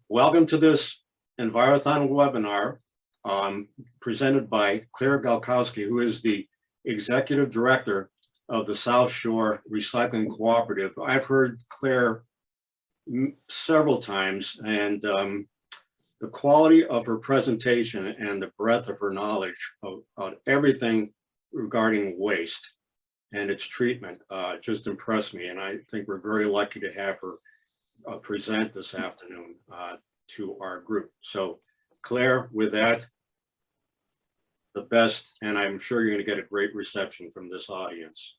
Welcome to this Envirothon webinar presented by Claire Galkowski, who is the Executive Director of the South Shore Recycling Cooperative. I've heard Claire several times, and the quality of her presentation and the breadth of her knowledge of everything regarding waste and its treatment just impressed me. And I think we're very lucky to have her present this afternoon to our group. So Claire, with that, the best, and I'm sure you're going to get a great reception from this audience.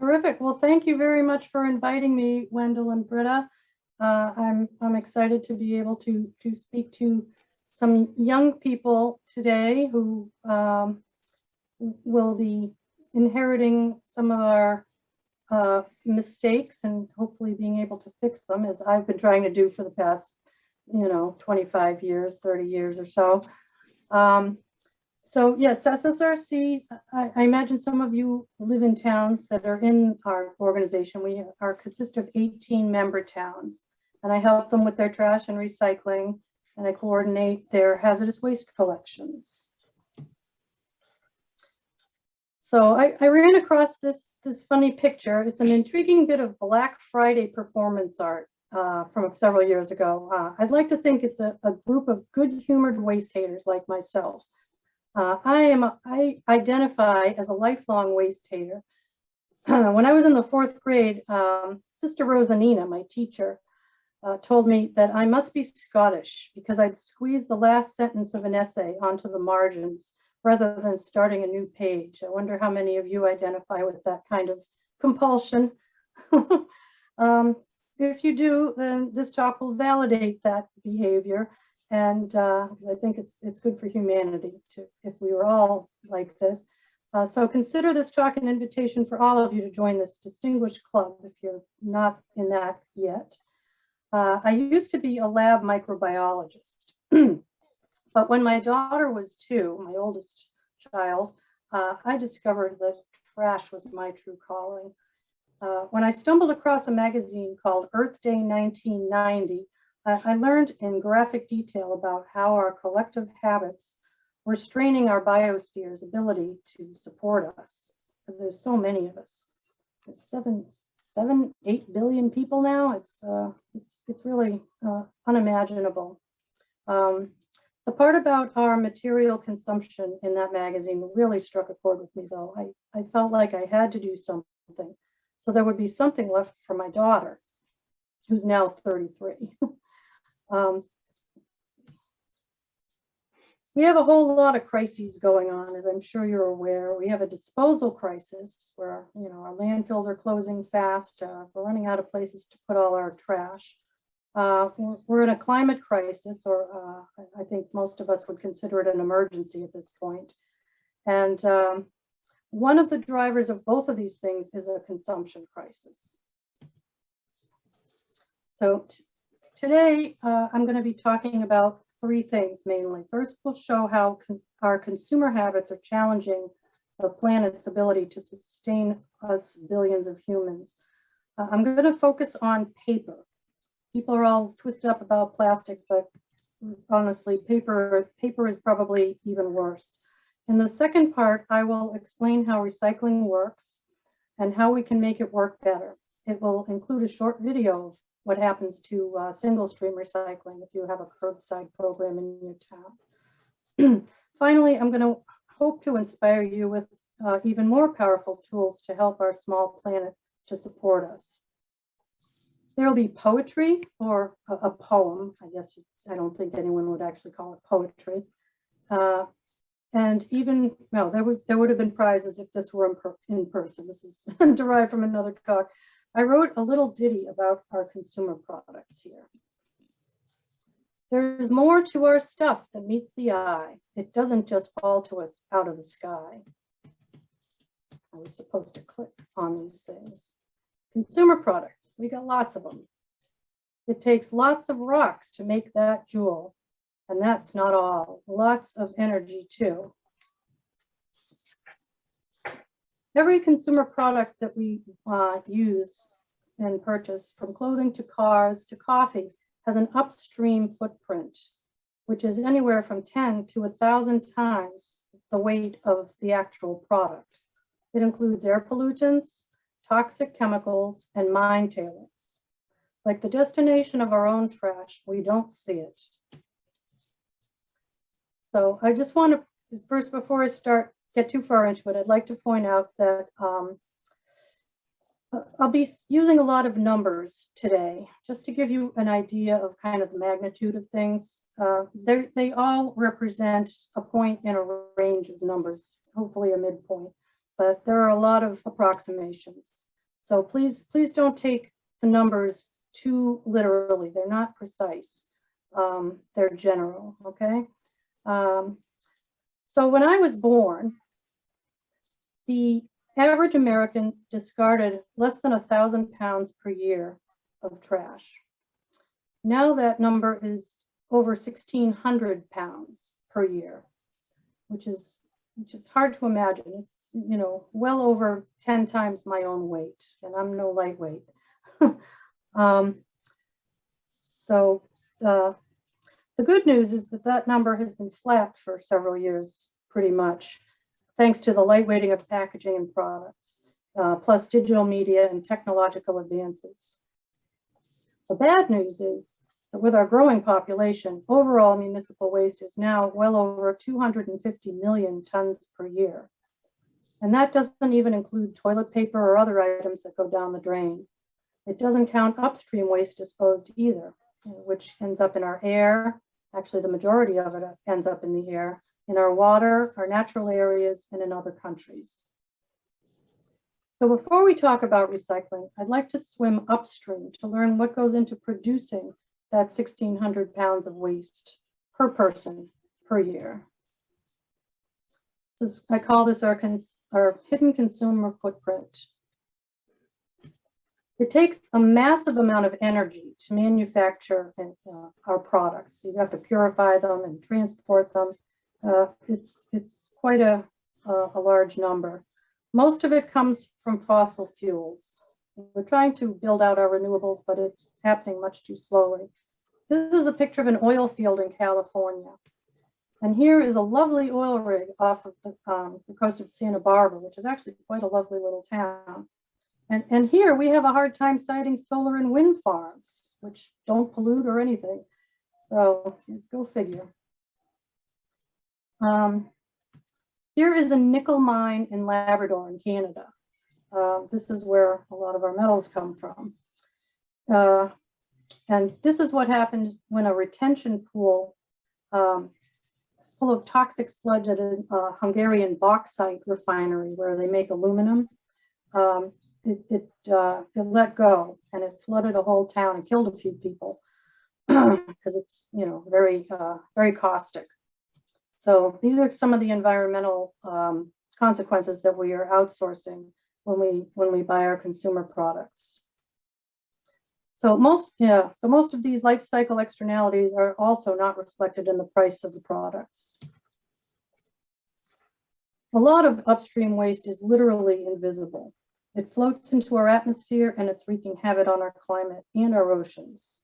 Terrific. Well, thank you very much for inviting me, Wendell and Britta. I'm excited to be able to speak to some young people today who will be inheriting some of our mistakes and hopefully being able to fix them, as I've been trying to do for the past, 25 years, 30 years or so. So yes, SSRC, I imagine some of you live in towns that are in our organization. We consist of 18 member towns, and I help them with their trash and recycling, and I coordinate their hazardous waste collections. So I ran across this funny picture. It's an intriguing bit of Black Friday performance art from several years ago. I'd like to think it's a group of good-humored waste haters like myself. I identify as a lifelong waste hater. When I was in the 4th grade, Sister Rosanina, my teacher, told me that I must be Scottish because I'd squeeze the last sentence of an essay onto the margins rather than starting a new page. I wonder how many of you identify with that kind of compulsion. If you do, then this talk will validate that behavior. And I think it's good for humanity if we were all like this. So consider this talk an invitation for all of you to join this distinguished club if you're not in that yet. I used to be a lab microbiologist, but when my daughter was 2, my oldest child, I discovered that trash was my true calling. When I stumbled across a magazine called Earth Day 1990, I learned in graphic detail about how our collective habits were straining our biosphere's ability to support us, because there's so many of us. There's 8 billion people now. It's really unimaginable. The part about our material consumption in that magazine really struck a chord with me, though. I felt like I had to do something, so there would be something left for my daughter, who's now 33. We have a whole lot of crises going on, as I'm sure you're aware. We have a disposal crisis where, our landfills are closing fast. We're running out of places to put all our trash. We're in a climate crisis, or I think most of us would consider it an emergency at this point. And one of the drivers of both of these things is a consumption crisis. So today, I'm going to be talking about 3 things mainly. First, we'll show how our consumer habits are challenging the planet's ability to sustain us billions of humans. I'm going to focus on paper. People are all twisted up about plastic, but honestly, paper is probably even worse. In the second part, I will explain how recycling works and how we can make it work better. It will include a short video of what happens to single stream recycling if you have a curbside program in your town. Finally, I'm going to hope to inspire you with even more powerful tools to help our small planet to support us. There will be poetry, or a poem. I don't think anyone would actually call it poetry. And even, well, there would have been prizes if this were in person. This is derived from another talk. I wrote a little ditty about our consumer products here. There's more to our stuff than meets the eye. It doesn't just fall to us out of the sky. I was supposed to click on these things. Consumer products, we got lots of them. It takes lots of rocks to make that jewel, and that's not all. Lots of energy too. Every consumer product that we use and purchase, from clothing to cars to coffee, has an upstream footprint, which is anywhere from 10 to 1,000 times the weight of the actual product. It includes air pollutants, toxic chemicals, and mine tailings. Like the destination of our own trash, we don't see it. So I just want to, first, before I get too far into it, I'd like to point out that I'll be using a lot of numbers today, just to give you an idea of kind of the magnitude of things. They all represent a point in a range of numbers, hopefully a midpoint, but there are a lot of approximations. So please don't take the numbers too literally. They're not precise. They're general, okay? So when I was born, the average American discarded less than 1,000 pounds per year of trash. Now that number is over 1,600 pounds per year, which is hard to imagine. It's, you know, well over 10 times my own weight, and I'm no lightweight. The good news is that number has been flat for several years, pretty much, thanks to the lightweighting of packaging and products, plus digital media and technological advances. The bad news is that with our growing population, overall municipal waste is now well over 250 million tons per year. And that doesn't even include toilet paper or other items that go down the drain. It doesn't count upstream waste disposed either, which ends up in our air. Actually, the majority of it ends up in the air, in our water, our natural areas, and in other countries. So before we talk about recycling, I'd like to swim upstream to learn what goes into producing that 1,600 pounds of waste per person per year. I call this our hidden consumer footprint. It takes a massive amount of energy to manufacture our products. You have to purify them and transport them. It's quite a large number. Most of it comes from fossil fuels. We're trying to build out our renewables, but it's happening much too slowly. This is a picture of an oil field in California. And here is a lovely oil rig off of the coast of Santa Barbara, which is actually quite a lovely little town. And here we have a hard time siting solar and wind farms, which don't pollute or anything. So go figure. Here is a nickel mine in Labrador in Canada. This is where a lot of our metals come from. And this is what happened when a retention pool full of toxic sludge at a Hungarian bauxite refinery where they make aluminum. It let go and it flooded a whole town and killed a few people because it's, you know, very caustic. So these are some of the environmental consequences that we are outsourcing when we buy our consumer products. So most of these life cycle externalities are also not reflected in the price of the products. A lot of upstream waste is literally invisible. It floats into our atmosphere and it's wreaking havoc on our climate and our oceans.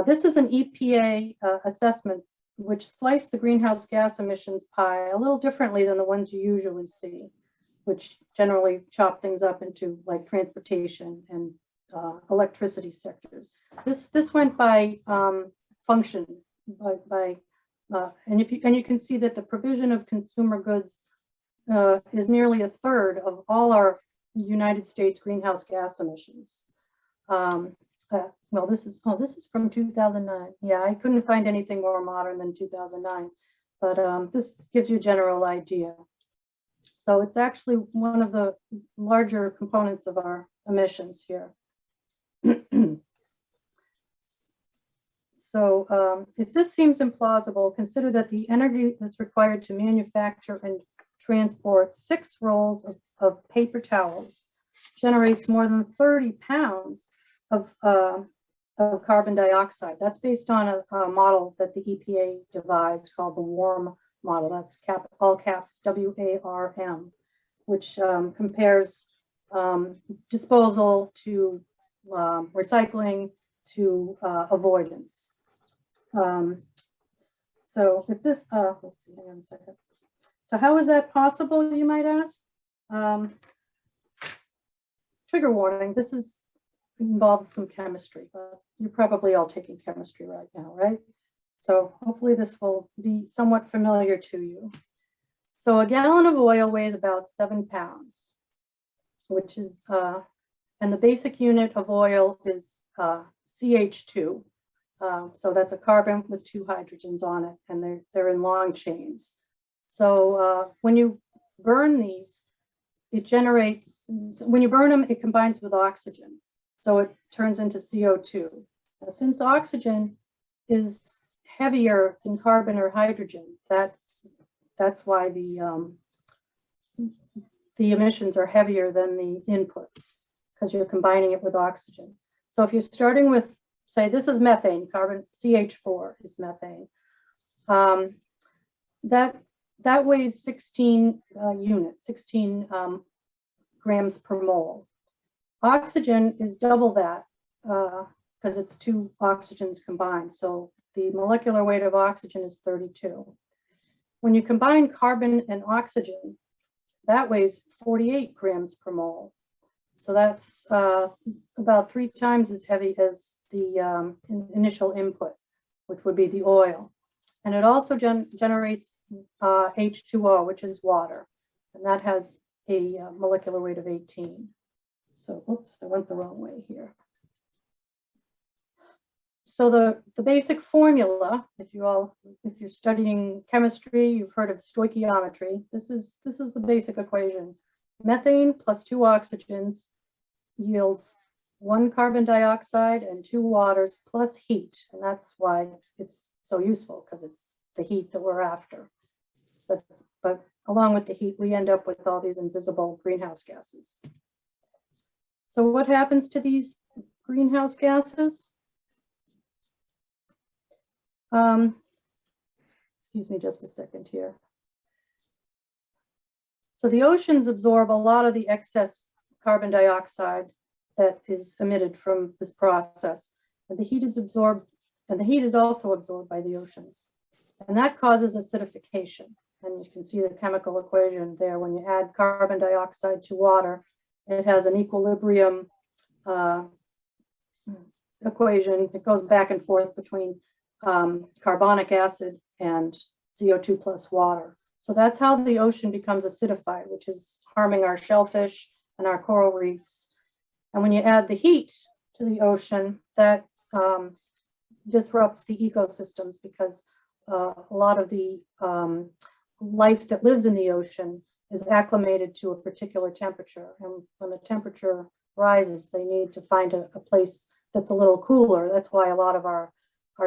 This is an EPA assessment which sliced the greenhouse gas emissions pie a little differently than the ones you usually see, which generally chop things up into like transportation and electricity sectors. This went by function, and you can see that the provision of consumer goods is nearly a third of all our United States greenhouse gas emissions. Well, this is from 2009. Yeah, I couldn't find anything more modern than 2009, but this gives you a general idea. So it's actually one of the larger components of our emissions here. So if this seems implausible, consider that the energy that's required to manufacture and transport 6 rolls of paper towels generates more than 30 pounds of carbon dioxide. That's based on a model that the EPA devised called the WARM model. That's all caps WARM, which compares disposal to recycling to avoidance. So if this, let's see, hang on a second. So how is that possible, you might ask? Trigger warning, this involves some chemistry, but you're probably all taking chemistry right now, right? So hopefully this will be somewhat familiar to you. So a gallon of oil weighs about 7 pounds, which is, and the basic unit of oil is CH2. So that's a carbon with 2 hydrogens on it, and they're in long chains. So when you burn these, it generates, when you burn them, it combines with oxygen. So it turns into CO2. Now, since oxygen is heavier than carbon or hydrogen, that's why the emissions are heavier than the inputs, because you're combining it with oxygen. So if you're starting with, say, this is methane, carbon, CH4 is methane. That weighs 16 units, 16 grams per mole. Oxygen is double that because it's 2 oxygens combined. So the molecular weight of oxygen is 32. When you combine carbon and oxygen, that weighs 48 grams per mole. So that's about 3 times as heavy as the initial input, which would be the oil. And it also generates H2O, which is water. And that has a molecular weight of 18. So, oops, I went the wrong way here. So the basic formula, if you're studying chemistry, you've heard of stoichiometry. This is the basic equation. Methane plus 2 oxygens yields 1 carbon dioxide and 2 waters plus heat. And that's why it's so useful, because it's the heat that we're after. But along with the heat, we end up with all these invisible greenhouse gases. So what happens to these greenhouse gases? Excuse me just a second here. So the oceans absorb a lot of the excess carbon dioxide that is emitted from this process. And the heat is absorbed, and the heat is also absorbed by the oceans. And that causes acidification. And you can see the chemical equation there. When you add carbon dioxide to water, it has an equilibrium equation. It goes back and forth between carbonic acid and CO2 plus water. So that's how the ocean becomes acidified, which is harming our shellfish and our coral reefs. And when you add the heat to the ocean, that disrupts the ecosystems, because a lot of the life that lives in the ocean is acclimated to a particular temperature. And when the temperature rises, they need to find a place that's a little cooler. That's why a lot of our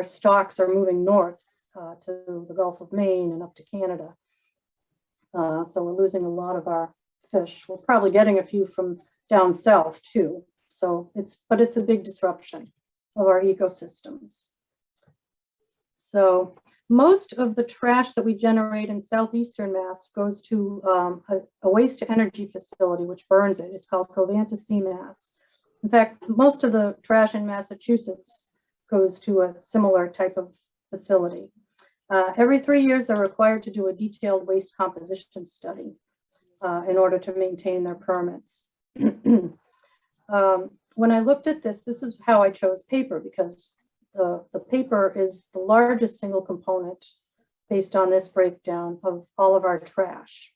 stocks are moving north to the Gulf of Maine and up to Canada. So we're losing a lot of our fish. We're probably getting a few from down south too. So it's a big disruption of our ecosystems. So most of the trash that we generate in southeastern Mass goes to a waste to energy facility, which burns it. It's called Covanta Mass. In fact, most of the trash in Massachusetts goes to a similar type of facility. Every 3 years, they're required to do a detailed waste composition study in order to maintain their permits. When I looked at this is how I chose paper, because the paper is the largest single component based on this breakdown of all of our trash.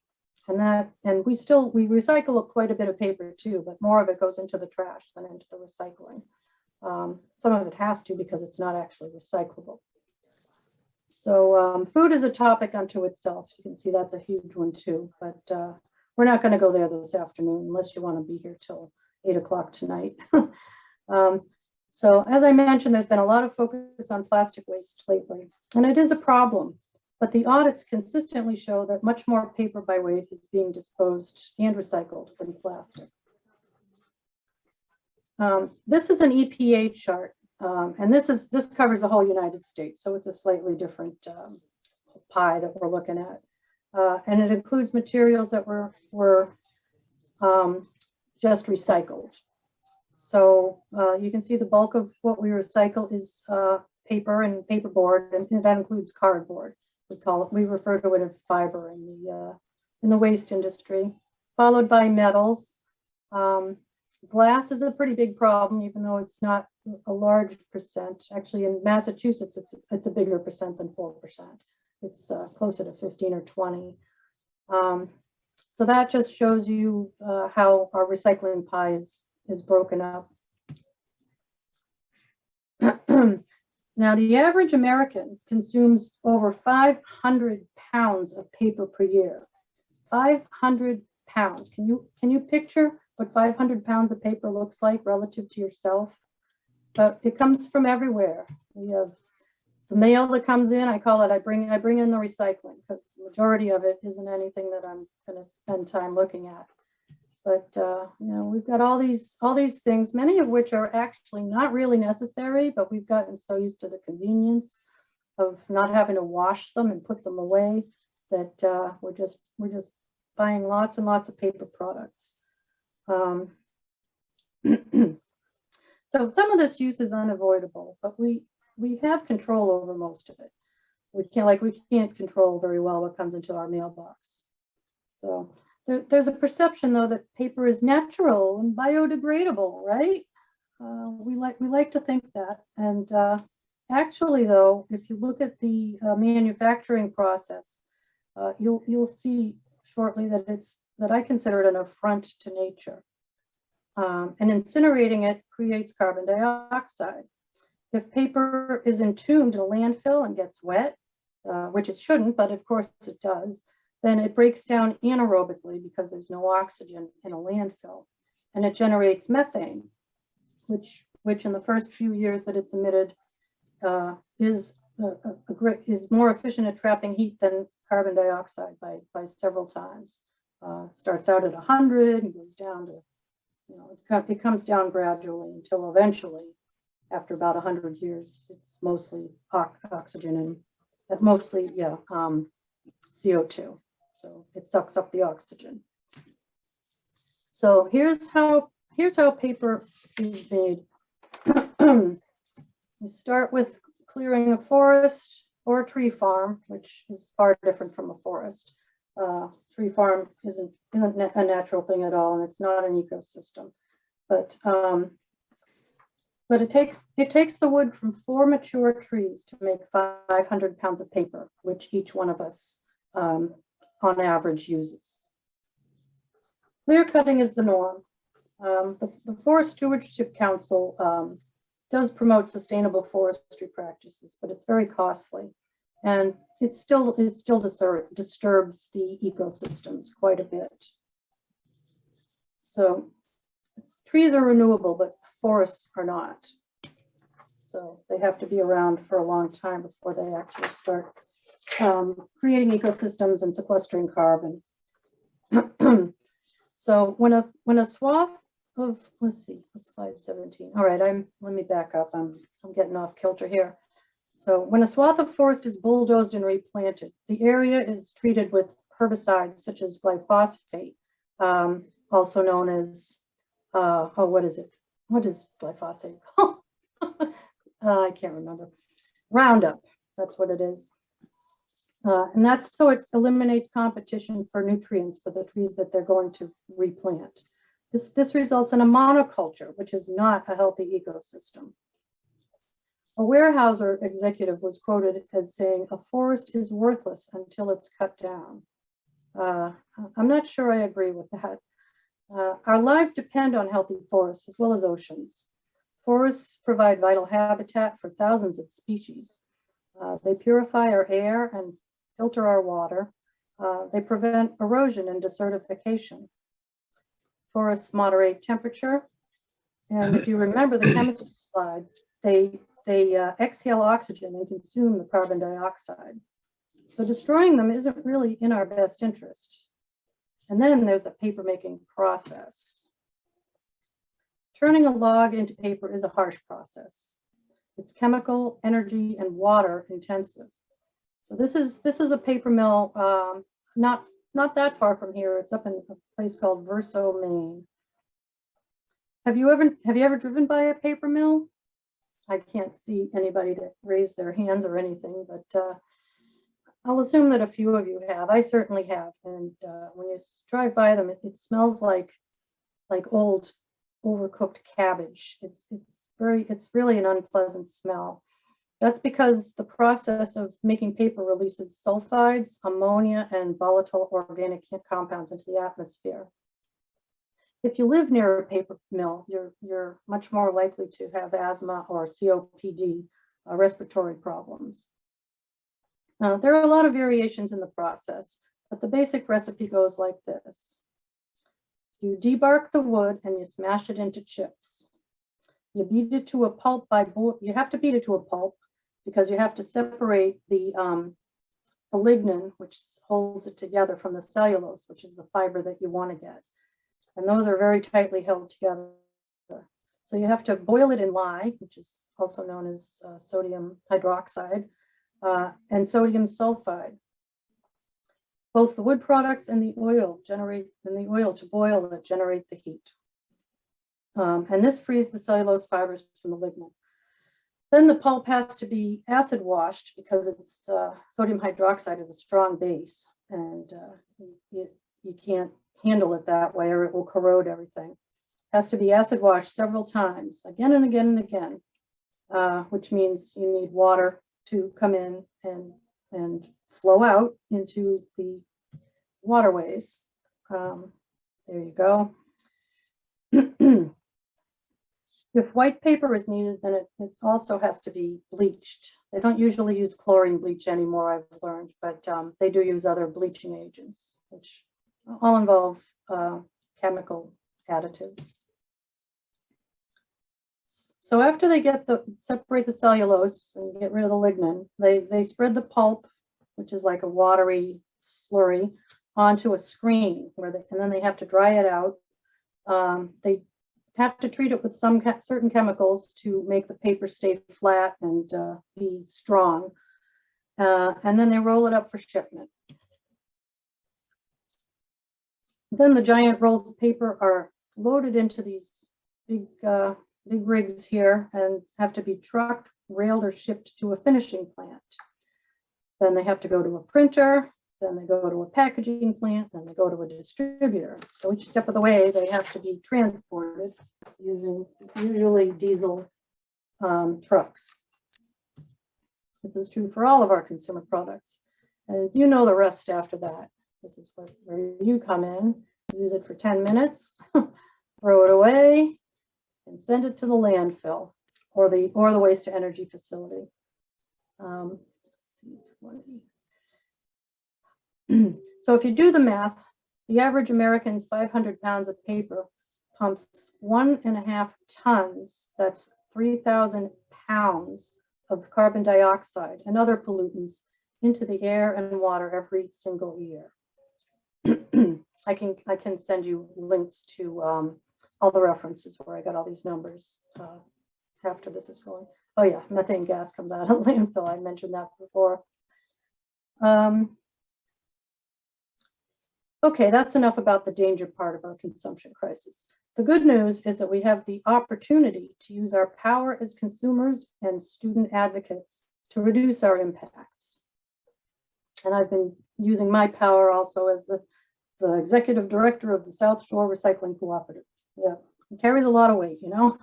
And we recycle quite a bit of paper too, but more of it goes into the trash than into the recycling. Some of it has to, because it's not actually recyclable. So food is a topic unto itself. You can see that's a huge one too, but we're not going to go there this afternoon unless you want to be here till 8 o'clock tonight. So as I mentioned, there's been a lot of focus on plastic waste lately, and it is a problem, but the audits consistently show that much more paper by weight is being disposed and recycled than plastic. This is an EPA chart, and this covers the whole United States, so it's a slightly different pie that we're looking at, and it includes materials that were just recycled. So you can see the bulk of what we recycle is paper and paperboard, and that includes cardboard. We refer to it as fiber in the waste industry, followed by metals. Glass is a pretty big problem, even though it's not a large percent. Actually, in Massachusetts, it's a bigger percent than 4%. It's closer to 15 or 20. So that just shows you how our recycling pie is broken up. Now, the average American consumes over 500 pounds of paper per year. 500 pounds. Can you picture what 500 pounds of paper looks like relative to yourself? But it comes from everywhere. We have the mail that comes in. I bring in the recycling, because the majority of it isn't anything that I'm going to spend time looking at. But we've got all these things, many of which are actually not really necessary, but we've gotten so used to the convenience of not having to wash them and put them away that we're just buying lots and lots of paper products. So some of this use is unavoidable, but we have control over most of it. We can't control very well what comes into our mailbox. So there's a perception, though, that paper is natural and biodegradable, right? We like to think that, and actually, though, if you look at the manufacturing process, you'll see shortly that I consider it an affront to nature. And incinerating it creates carbon dioxide. If paper is entombed in a landfill and gets wet, which it shouldn't, but of course it does, then it breaks down anaerobically because there's no oxygen in a landfill, and it generates methane, which in the first few years that it's emitted is more efficient at trapping heat than carbon dioxide by several times. Starts out at 100 and goes down to, it comes down gradually until eventually, after about 100 years, it's mostly oxygen and mostly, CO2. So it sucks up the oxygen. So here's how paper is made. We start with clearing a forest or a tree farm, which is far different from a forest. Tree farm isn't a natural thing at all, and it's not an ecosystem. But it takes the wood from 4 mature trees to make 500 pounds of paper, which each one of us on average uses. Clear cutting is the norm. The Forest Stewardship Council does promote sustainable forestry practices, but it's very costly, and it still disturbs the ecosystems quite a bit. So trees are renewable, but forests are not. So they have to be around for a long time before they actually start creating ecosystems and sequestering carbon. So when a swath of, let's see, slide 17. All right, let me back up. I'm getting off kilter here. So when a swath of forest is bulldozed and replanted, the area is treated with herbicides such as glyphosate, also known as, what is it? What is glyphosate? I can't remember. Roundup, that's what it is. And that's so it eliminates competition for nutrients for the trees that they're going to replant. This results in a monoculture, which is not a healthy ecosystem. A Weyerhaeuser executive was quoted as saying, "A forest is worthless until it's cut down." I'm not sure I agree with that. Our lives depend on healthy forests as well as oceans. Forests provide vital habitat for thousands of species. They purify our air and filter our water. They prevent erosion and desertification. Forests moderate temperature. And if you remember the chemistry slide, they exhale oxygen and consume the carbon dioxide. So destroying them isn't really in our best interest. And then there's the paper making process. Turning a log into paper is a harsh process. It's chemical, energy, and water intensive. So this is a paper mill not that far from here. It's up in a place called Verso, Maine. Have you ever driven by a paper mill? I can't see anybody to raise their hands or anything, but I'll assume that a few of you have. I certainly have. And when you drive by them, it smells like old overcooked cabbage. It's really an unpleasant smell. That's because the process of making paper releases sulfides, ammonia, and volatile organic compounds into the atmosphere. If you live near a paper mill, you're much more likely to have asthma or COPD, respiratory problems. There are a lot of variations in the process, but the basic recipe goes like this. You debark the wood and you smash it into chips. You beat it to a pulp you have to beat it to a pulp because you have to separate the lignin, which holds it together, from the cellulose, which is the fiber that you want to get. And those are very tightly held together. So you have to boil it in lye, which is also known as sodium hydroxide, and sodium sulfide. Both the wood products and the oil to boil it generate the heat. And this frees the cellulose fibers from the lignin. Then the pulp has to be acid washed because it's sodium hydroxide is a strong base, and you can't handle it that way or it will corrode everything. It has to be acid washed several times, again and again and again, which means you need water to come in and flow out into the waterways. There you go. If white paper is needed, then it also has to be bleached. They don't usually use chlorine bleach anymore, I've learned, but they do use other bleaching agents, which all involve chemical additives. So after they separate the cellulose and get rid of the lignin, they spread the pulp, which is like a watery slurry, onto a screen and then they have to dry it out. They have to treat it with some certain chemicals to make the paper stay flat and be strong. And then they roll it up for shipment. Then the giant rolls of paper are loaded into these big rigs here and have to be trucked, railed, or shipped to a finishing plant. Then they have to go to a printer, then they go to a packaging plant, then they go to a distributor. So each step of the way, they have to be transported using usually diesel trucks. This is true for all of our consumer products. And you know the rest after that. This is where you come in, use it for 10 minutes, throw it away, and send it to the landfill or the waste to energy facility. Let's see, 20. So if you do the math, the average American's 500 pounds of paper pumps 1.5 tons, that's 3,000 pounds of carbon dioxide and other pollutants into the air and water every single year. I can send you links to all the references where I got all these numbers after this is going. Oh yeah, methane gas comes out of landfill. I mentioned that before. Okay, that's enough about the danger part of our consumption crisis. The good news is that we have the opportunity to use our power as consumers and student advocates to reduce our impacts. And I've been using my power also as the executive director of the South Shore Recycling Cooperative. Yeah, it carries a lot of weight, you know.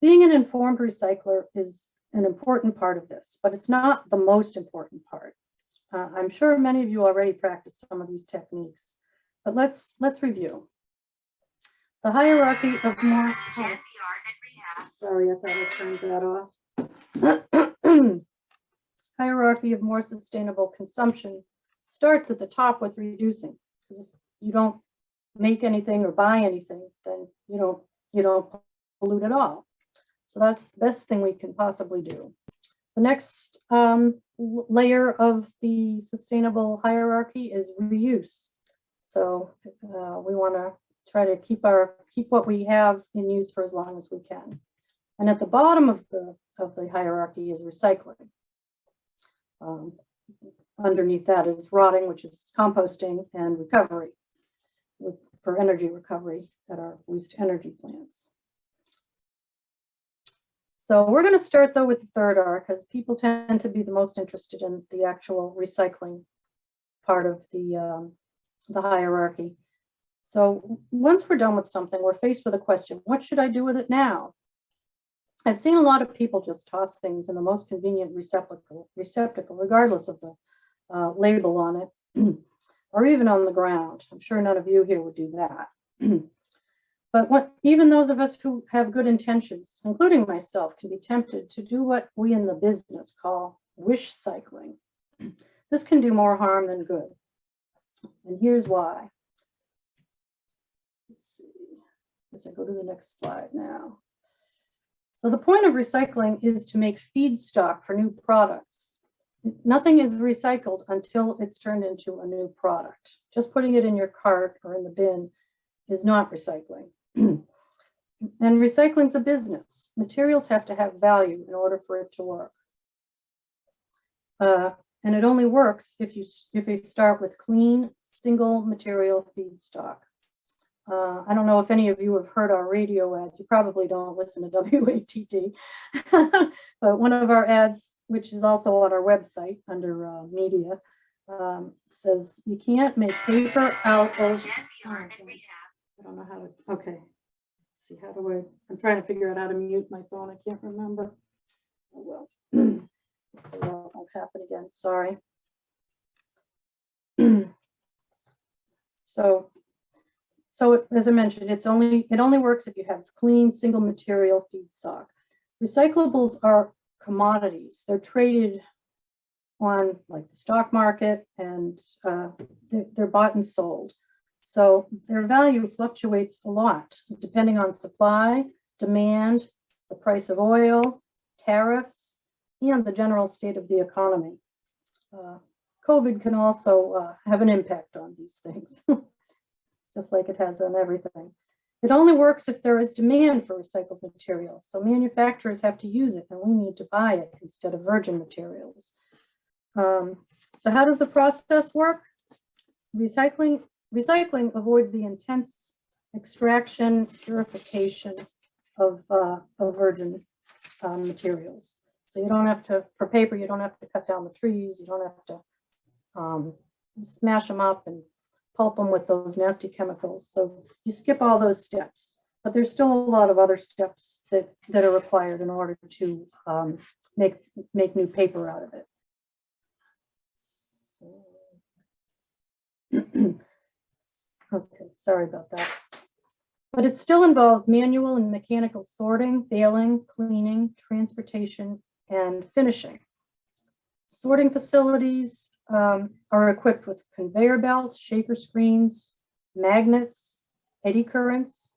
Being an informed recycler is an important part of this, but it's not the most important part. I'm sure many of you already practice some of these techniques, but let's review. The hierarchy of more. Oh, sorry, I thought I turned that off. Hierarchy of more sustainable consumption starts at the top with reducing. If you don't make anything or buy anything, then you don't pollute at all. So that's the best thing we can possibly do. The next layer of the sustainable hierarchy is reuse. So we want to try to keep what we have in use for as long as we can. And at the bottom of the hierarchy is recycling. Underneath that is rotting, which is composting, and recovery. With for energy recovery at our waste energy plants. So we're going to start though with the third R, because people tend to be the most interested in the actual recycling part of the hierarchy. So once we're done with something, we're faced with a question: what should I do with it now? I've seen a lot of people just toss things in the most convenient receptacle regardless of the label on it, or even on the ground. I'm sure none of you here would do that. But even those of us who have good intentions, including myself, can be tempted to do what we in the business call wish cycling. This can do more harm than good. And here's why. Let's see, as I go to the next slide now. So the point of recycling is to make feedstock for new products. Nothing is recycled until it's turned into a new product. Just putting it in your cart or in the bin is not recycling. And recycling's a business. Materials have to have value in order for it to work. And it only works if you start with clean, single material feedstock. I don't know if any of you have heard our radio ads. You probably don't listen to WATD. But one of our ads, which is also on our website under media, says you can't make paper out of... I don't know how to, okay. Let's see, how do I'm trying to figure out how to mute my phone. I can't remember. Oh, well. That won't happen again, sorry. So as I mentioned, it only works if you have clean, single material feedstock. Recyclables are commodities. They're traded on like the stock market, and they're bought and sold. So their value fluctuates a lot depending on supply, demand, the price of oil, tariffs, and the general state of the economy. COVID can also have an impact on these things, just like it has on everything. It only works if there is demand for recycled material. So manufacturers have to use it, and we need to buy it instead of virgin materials. So how does the process work? Recycling avoids the intense extraction, purification of virgin materials. So you don't have to, for paper, you don't have to cut down the trees. You don't have to smash them up and pulp them with those nasty chemicals. So you skip all those steps. But there's still a lot of other steps that are required in order to make new paper out of it. So, okay, sorry about that. But it still involves manual and mechanical sorting, baling, cleaning, transportation, and finishing. Sorting facilities are equipped with conveyor belts, shaker screens, magnets, eddy currents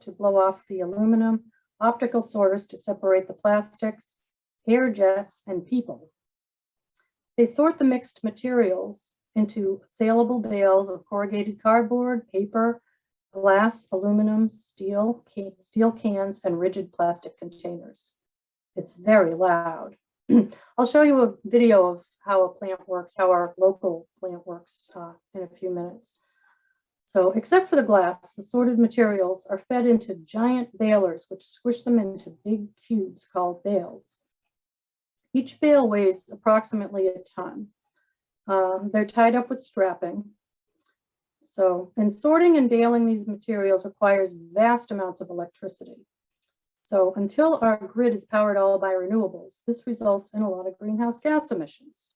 to blow off the aluminum, optical sorters to separate the plastics, air jets, and people. They sort the mixed materials into saleable bales of corrugated cardboard, paper, glass, aluminum, steel cans, and rigid plastic containers. It's very loud. I'll show you a video of how a plant works, how our local plant works in a few minutes. So except for the glass, the sorted materials are fed into giant balers, which squish them into big cubes called bales. Each bale weighs approximately a ton. They're tied up with strapping. So, and sorting and baling these materials requires vast amounts of electricity. So until our grid is powered all by renewables, this results in a lot of greenhouse gas emissions.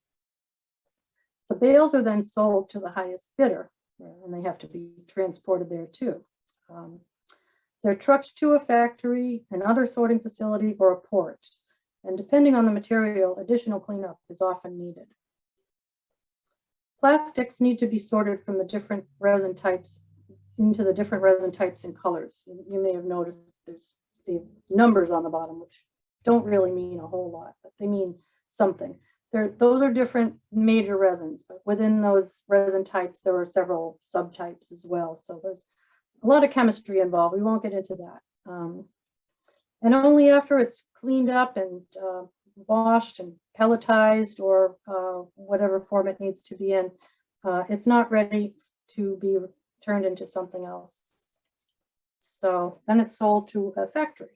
The bales are then sold to the highest bidder, and they have to be transported there too. They're trucked to a factory, another sorting facility, or a port. And depending on the material, additional cleanup is often needed. Plastics need to be sorted from the different resin types into the different resin types and colors. You may have noticed there's the numbers on the bottom, which don't really mean a whole lot, but they mean something. Those are different major resins, but within those resin types, there are several subtypes as well. So there's a lot of chemistry involved. We won't get into that. And only after it's cleaned up and washed and pelletized, or whatever form it needs to be in, it's not ready to turned into something else. So then it's sold to a factory.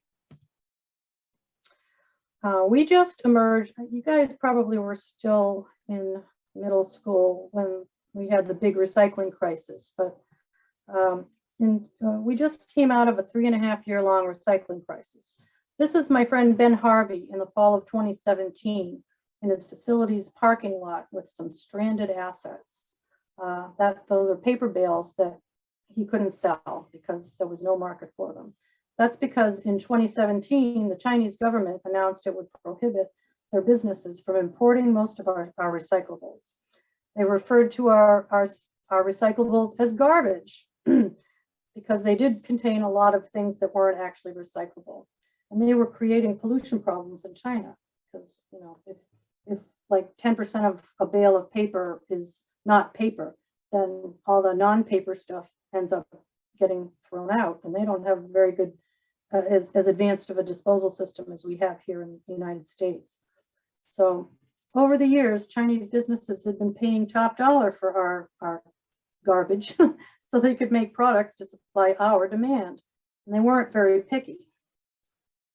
We just emerged, you guys probably were still in middle school when we had the big recycling crisis, but we just came out of a 3.5-year long recycling crisis. This is my friend Ben Harvey in the fall of 2017 in his facility's parking lot with some stranded assets. Those are paper bales that he couldn't sell because there was no market for them. That's because in 2017, the Chinese government announced it would prohibit their businesses from importing most of our recyclables. They referred to our recyclables as garbage because they did contain a lot of things that weren't actually recyclable. And they were creating pollution problems in China because, you know, if like 10% of a bale of paper is not paper, then all the non-paper stuff ends up getting thrown out, and they don't have very good, as advanced of a disposal system as we have here in the United States. So over the years, Chinese businesses had been paying top dollar for our garbage so they could make products to supply our demand. And they weren't very picky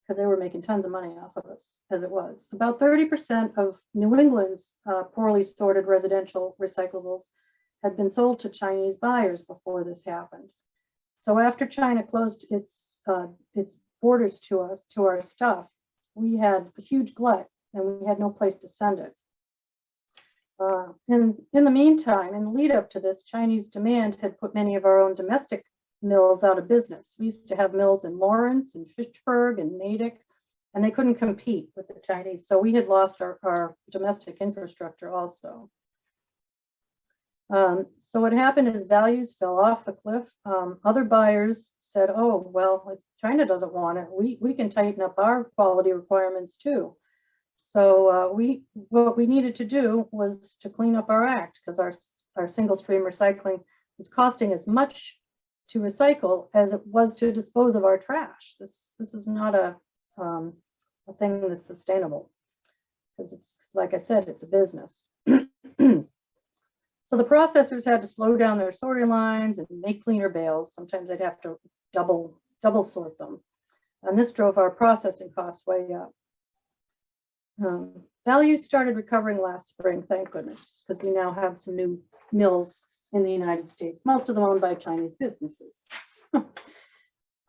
because they were making tons of money off of us as it was. About 30% of New England's poorly sorted residential recyclables had been sold to Chinese buyers before this happened. So after China closed its borders to us, to our stuff, we had a huge glut and we had no place to send it. In the meantime, in the lead up to this, Chinese demand had put many of our own domestic mills out of business. We used to have mills in Lawrence and Fitchburg and Natick, and they couldn't compete with the Chinese. So we had lost our domestic infrastructure also. So what happened is values fell off the cliff. Other buyers said, oh, well, if China doesn't want it, we can tighten up our quality requirements too. So what we needed to do was to clean up our act because our single stream recycling was costing as much to recycle as it was to dispose of our trash. This is not a thing that's sustainable because it's, like I said, it's a business. So the processors had to slow down their sorting lines and make cleaner bales. Sometimes they'd have to double sort them. And this drove our processing costs way up. Values started recovering last spring, thank goodness, because we now have some new mills in the United States, most of them owned by Chinese businesses.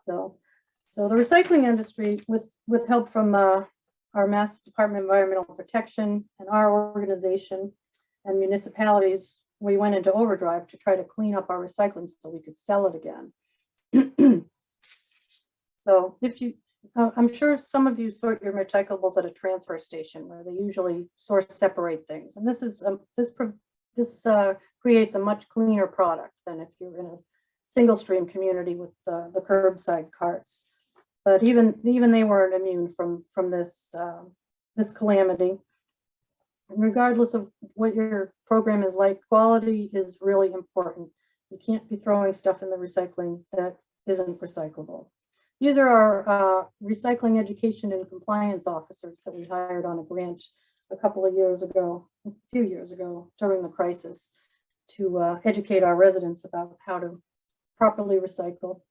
So the recycling industry, with help from our Mass Department of Environmental Protection and our organization and municipalities, we went into overdrive to try to clean up our recycling so we could sell it again. So if you, I'm sure some of you sort your recyclables at a transfer station where they usually separate things, and this creates a much cleaner product than if you're in a single stream community with the curbside carts. But even they weren't immune from this calamity. Regardless of what your program is like, quality is really important. You can't be throwing stuff in the recycling that isn't recyclable. These are our recycling education and compliance officers that we hired on a grant a few years ago during the crisis to educate our residents about how to properly recycle.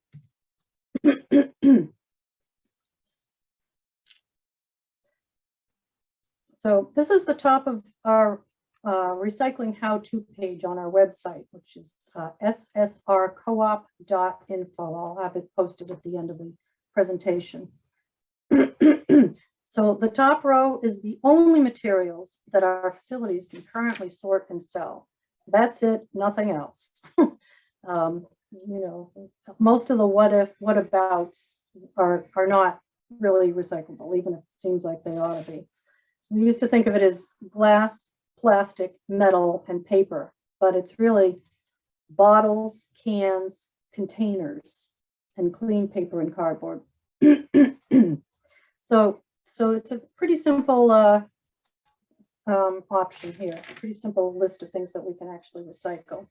So this is the top of our recycling how-to page on our website, which is ssrcoop.info. I'll have it posted at the end of the presentation. So the top row is the only materials that our facilities can currently sort and sell. That's it, nothing else. You know, most of the what if, what abouts are not really recyclable, even if it seems like they ought to be. We used to think of it as glass, plastic, metal, and paper, but it's really bottles, cans, containers, and clean paper and cardboard. So it's a pretty simple option here, a pretty simple list of things that we can actually recycle.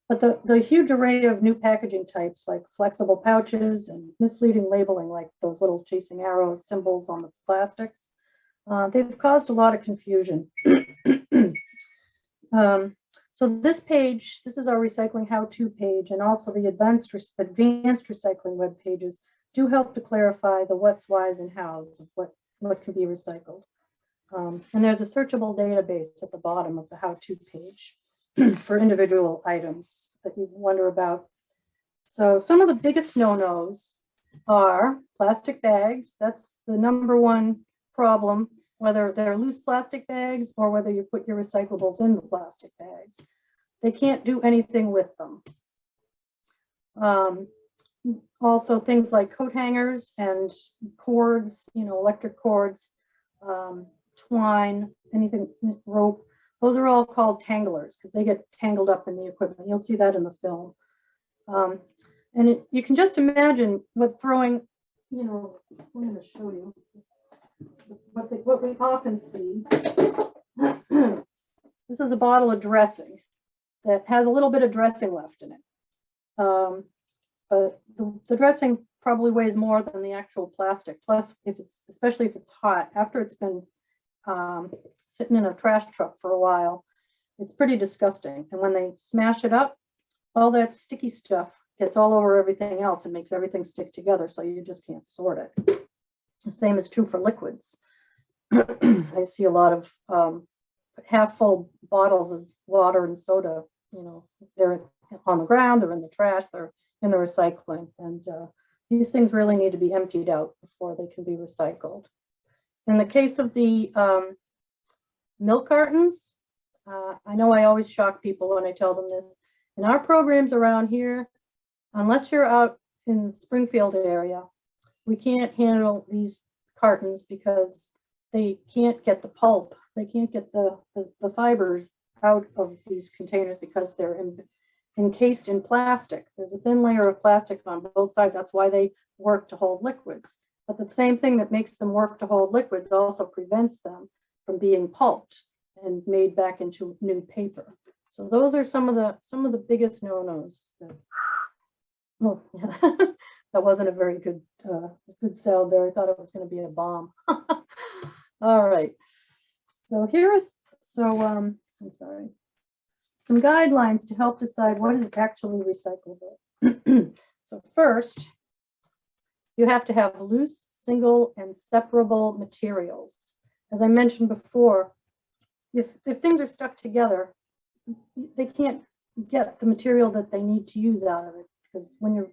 But the huge array of new packaging types like flexible pouches and misleading labeling like those little chasing arrow symbols on the plastics, they've caused a lot of confusion. So So this page, this is our recycling how-to page, and also the advanced recycling web pages do help to clarify the what's, whys, and hows of what can be recycled. And there's a searchable database at the bottom of the how-to page for individual items that you wonder about. So some of the biggest no-nos are plastic bags. That's the #1 problem, whether they're loose plastic bags or whether you put your recyclables in the plastic bags. They can't do anything with them. Also things like coat hangers and cords, electric cords, twine, anything, rope, those are all called tanglers because they get tangled up in the equipment. You'll see that in the film. And you can just imagine what throwing, I'm going to show you what we often see. This is a bottle of dressing that has a little bit of dressing left in it. But the dressing probably weighs more than the actual plastic. Plus, especially if it's hot, after it's been sitting in a trash truck for a while, it's pretty disgusting. And when they smash it up, all that sticky stuff gets all over everything else and makes everything stick together, so you just can't sort it. The same is true for liquids. I see a lot of half full bottles of water and soda, they're on the ground, they're in the trash, they're in the recycling, and these things really need to be emptied out before they can be recycled. In the case of the milk cartons, I know I always shock people when I tell them this. In our programs around here, unless you're out in the Springfield area, we can't handle these cartons because they can't get the pulp. They can't get the fibers out of these containers because they're encased in plastic. There's a thin layer of plastic on both sides. That's why they work to hold liquids. But the same thing that makes them work to hold liquids also prevents them from being pulped and made back into new paper. So those are some of the biggest no-nos. Oh, yeah. That wasn't a very good sound there. I thought it was going to be a bomb. All right. So I'm sorry. Some guidelines to help decide what is actually recyclable. So first, you have to have loose, single, and separable materials. As I mentioned before, if things are stuck together, they can't get the material that they need to use out of it, because when you're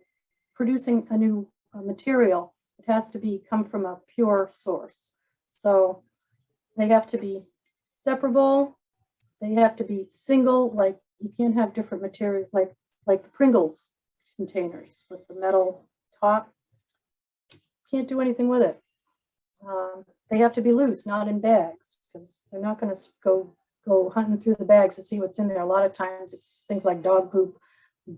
producing a new material, it has to come from a pure source. So they have to be separable. They have to be single, like you can't have different materials, like the Pringles containers with the metal top. Can't do anything with it. They have to be loose, not in bags, because they're not going to go hunting through the bags to see what's in there. A lot of times it's things like dog poop,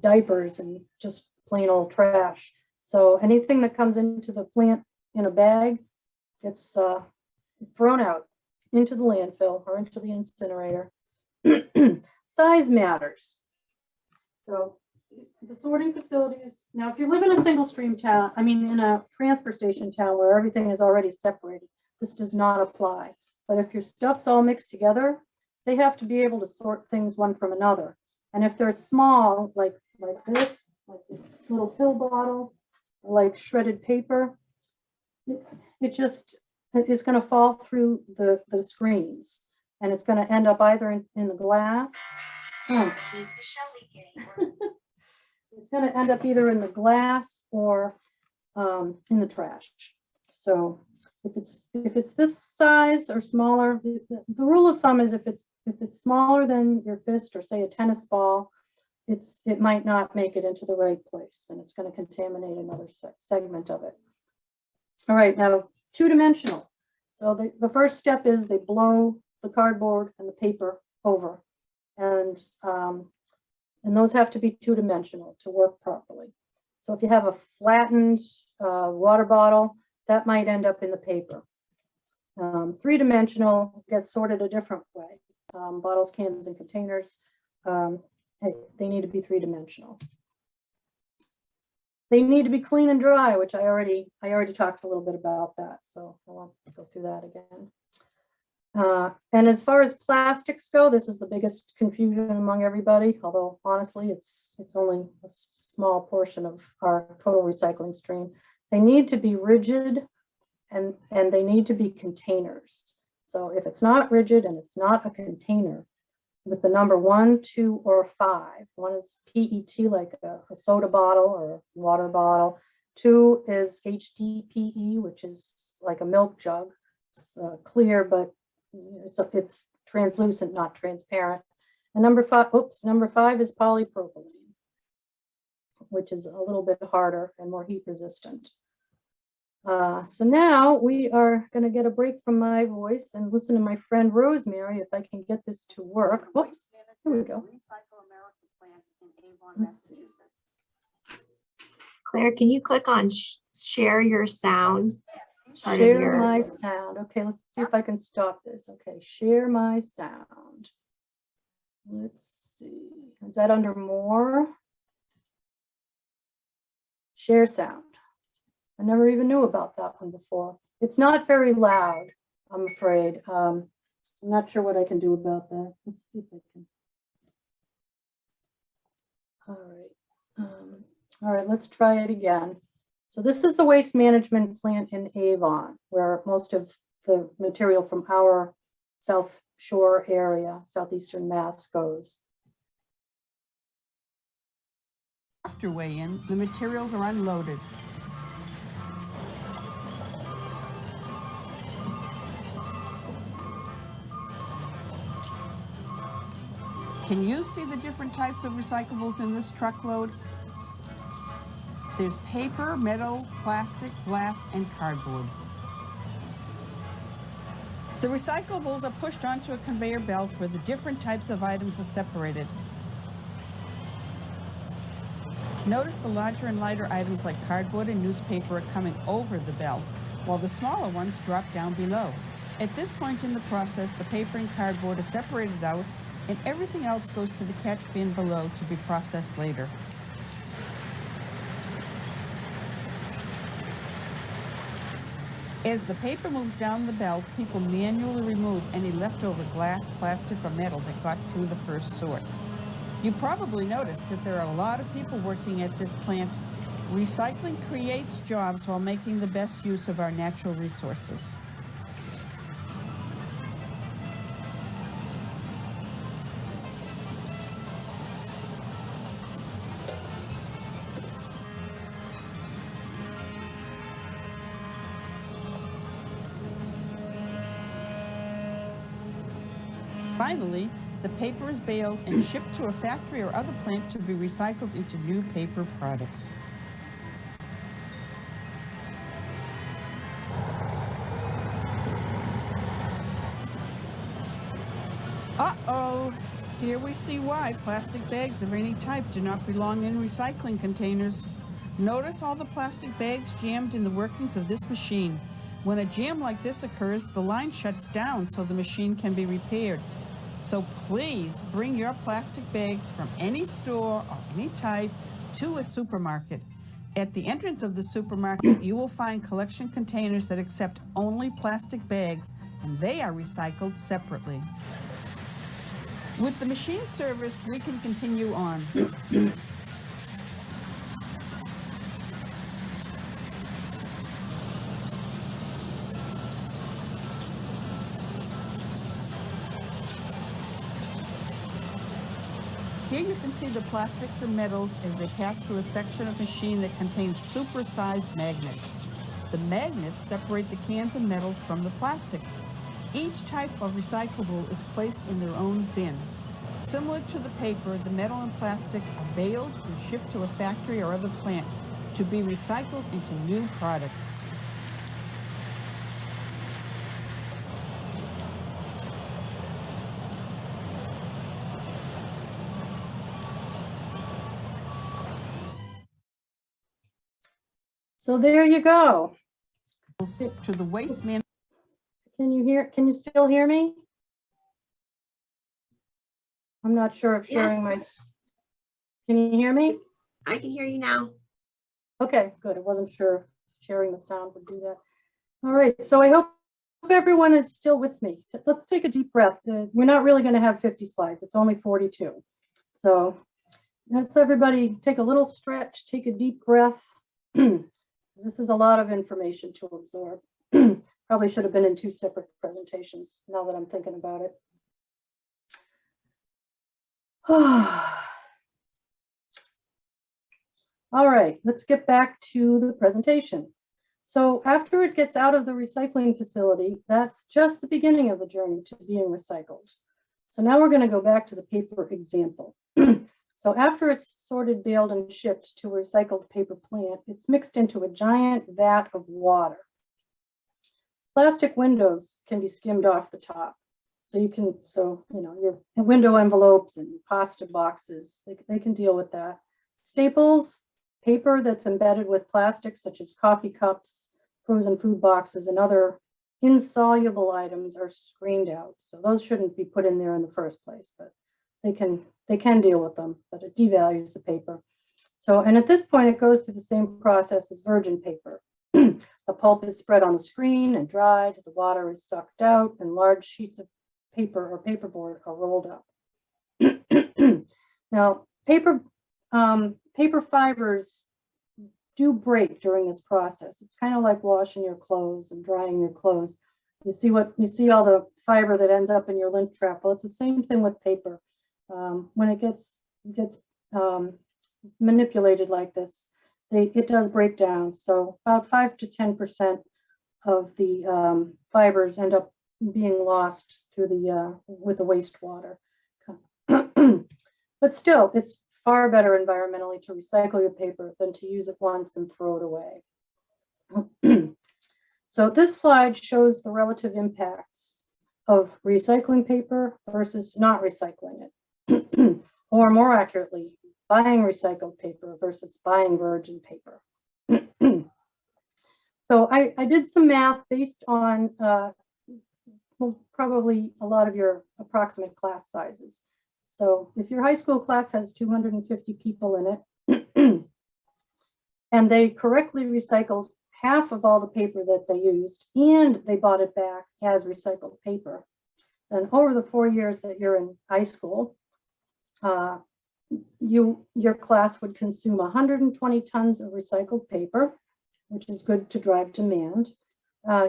diapers, and just plain old trash. So anything that comes into the plant in a bag gets thrown out into the landfill or into the incinerator. Size matters. So the sorting facilities, now if you live in a single stream town, in a transfer station town where everything is already separated, this does not apply. But if your stuff's all mixed together, they have to be able to sort things one from another. And if they're small, like this little pill bottle, like shredded paper, it's going to fall through the screens, and it's going to end up either in the glass. It's going to end up either in the glass or in the trash. So if it's this size or smaller, the rule of thumb is if it's smaller than your fist, or say a tennis ball, it might not make it into the right place, and it's going to contaminate another segment of it. All right, now two-dimensional. So the first step is they blow the cardboard and the paper over, and those have to be two-dimensional to work properly. So if you have a flattened water bottle, that might end up in the paper. Three-dimensional gets sorted a different way. Bottles, cans, and containers, they need to be three-dimensional. They need to be clean and dry, which I already talked a little bit about that, so I won't go through that again. And as far as plastics go, this is the biggest confusion among everybody, although honestly, it's only a small portion of our total recycling stream. They need to be rigid and they need to be containers. So if it's not rigid and it's not a container with the number 1, 2, or 5, 1 is PET, like a soda bottle or a water bottle. 2 is HDPE, which is like a milk jug. It's clear, but it's translucent, not transparent. And number 5 is polypropylene, which is a little bit harder and more heat resistant. So now we are going to get a break from my voice and listen to my friend Rosemary, if I can get this to work. Oops, here we go. Let's see. Claire, can you click on share your sound? Share my sound. Okay, let's see if I can stop this. Okay, share my sound. Let's see. Is that under more? Share sound. I never even knew about that one before. It's not very loud, I'm afraid. I'm not sure what I can do about that. Let's see if I can. All right, let's try it again. So this is the waste management plant in Avon, where most of the material from our South Shore area, southeastern Mass, goes. After weigh-in, the materials are unloaded. Can you see the different types of recyclables in this truckload? There's paper, metal, plastic, glass, and cardboard. The recyclables are pushed onto a conveyor belt where the different types of items are separated. Notice the larger and lighter items like cardboard and newspaper are coming over the belt, while the smaller ones drop down below. At this point in the process, the paper and cardboard are separated out, and everything else goes to the catch bin below to be processed later. As the paper moves down the belt, people manually remove any leftover glass, plastic, or metal that got through the first sort. You probably noticed that there are a lot of people working at this plant. Recycling creates jobs while making the best use of our natural resources. Finally, the paper is baled and shipped to a factory or other plant to be recycled into new paper products. Uh-oh! Here we see why plastic bags of any type do not belong in recycling containers. Notice all the plastic bags jammed in the workings of this machine. When a jam like this occurs, the line shuts down so the machine can be repaired. So please bring your plastic bags from any store or any type to a supermarket. At the entrance of the supermarket, you will find collection containers that accept only plastic bags, and they are recycled separately. With the machine serviced, we can continue on. Here you can see the plastics and metals as they pass through a section of machine that contains super-sized magnets. The magnets separate the cans and metals from the plastics. Each type of recyclable is placed in their own bin. Similar to the paper, the metal and plastic are baled and shipped to a factory or other plant to be recycled into new products. So there you go. To the waste man. Can you still hear me? I'm not sure if sharing my, can you hear me? I can hear you now. Okay, good. I wasn't sure if sharing the sound would do that. All right, so I hope everyone is still with me. So let's take a deep breath. We're not really going to have 50 slides. It's only 42. So let's everybody take a little stretch, take a deep breath. This is a lot of information to absorb. Probably should have been in 2 separate presentations now that I'm thinking about it. All right, let's get back to the presentation. So after it gets out of the recycling facility, that's just the beginning of the journey to being recycled. So now we're going to go back to the paper example. So after it's sorted, baled, and shipped to a recycled paper plant, it's mixed into a giant vat of water. Plastic windows can be skimmed off the top. So you know, your window envelopes and pasta boxes, they can deal with that. Staples, paper that's embedded with plastics such as coffee cups, frozen food boxes, and other insoluble items are screened out. So those shouldn't be put in there in the first place, but they can deal with them, but it devalues the paper. So, and at this point, it goes through the same process as virgin paper. The pulp is spread on the screen and dried, the water is sucked out, and large sheets of paper or paperboard are rolled up. Now, paper fibers do break during this process. It's kind of like washing your clothes and drying your clothes. You see all the fiber that ends up in your lint trap. Well, it's the same thing with paper. When it gets manipulated like this, it does break down. So about 5 to 10% of the fibers end up being lost through with the wastewater. But still, it's far better environmentally to recycle your paper than to use it once and throw it away. So this slide shows the relative impacts of recycling paper versus not recycling it. Or more accurately, buying recycled paper versus buying virgin paper. So I did some math based on probably a lot of your approximate class sizes. So if your high school class has 250 people in it, and they correctly recycled half of all the paper that they used, and they bought it back as recycled paper, then over the 4 years that you're in high school, your class would consume 120 tons of recycled paper, which is good to drive demand.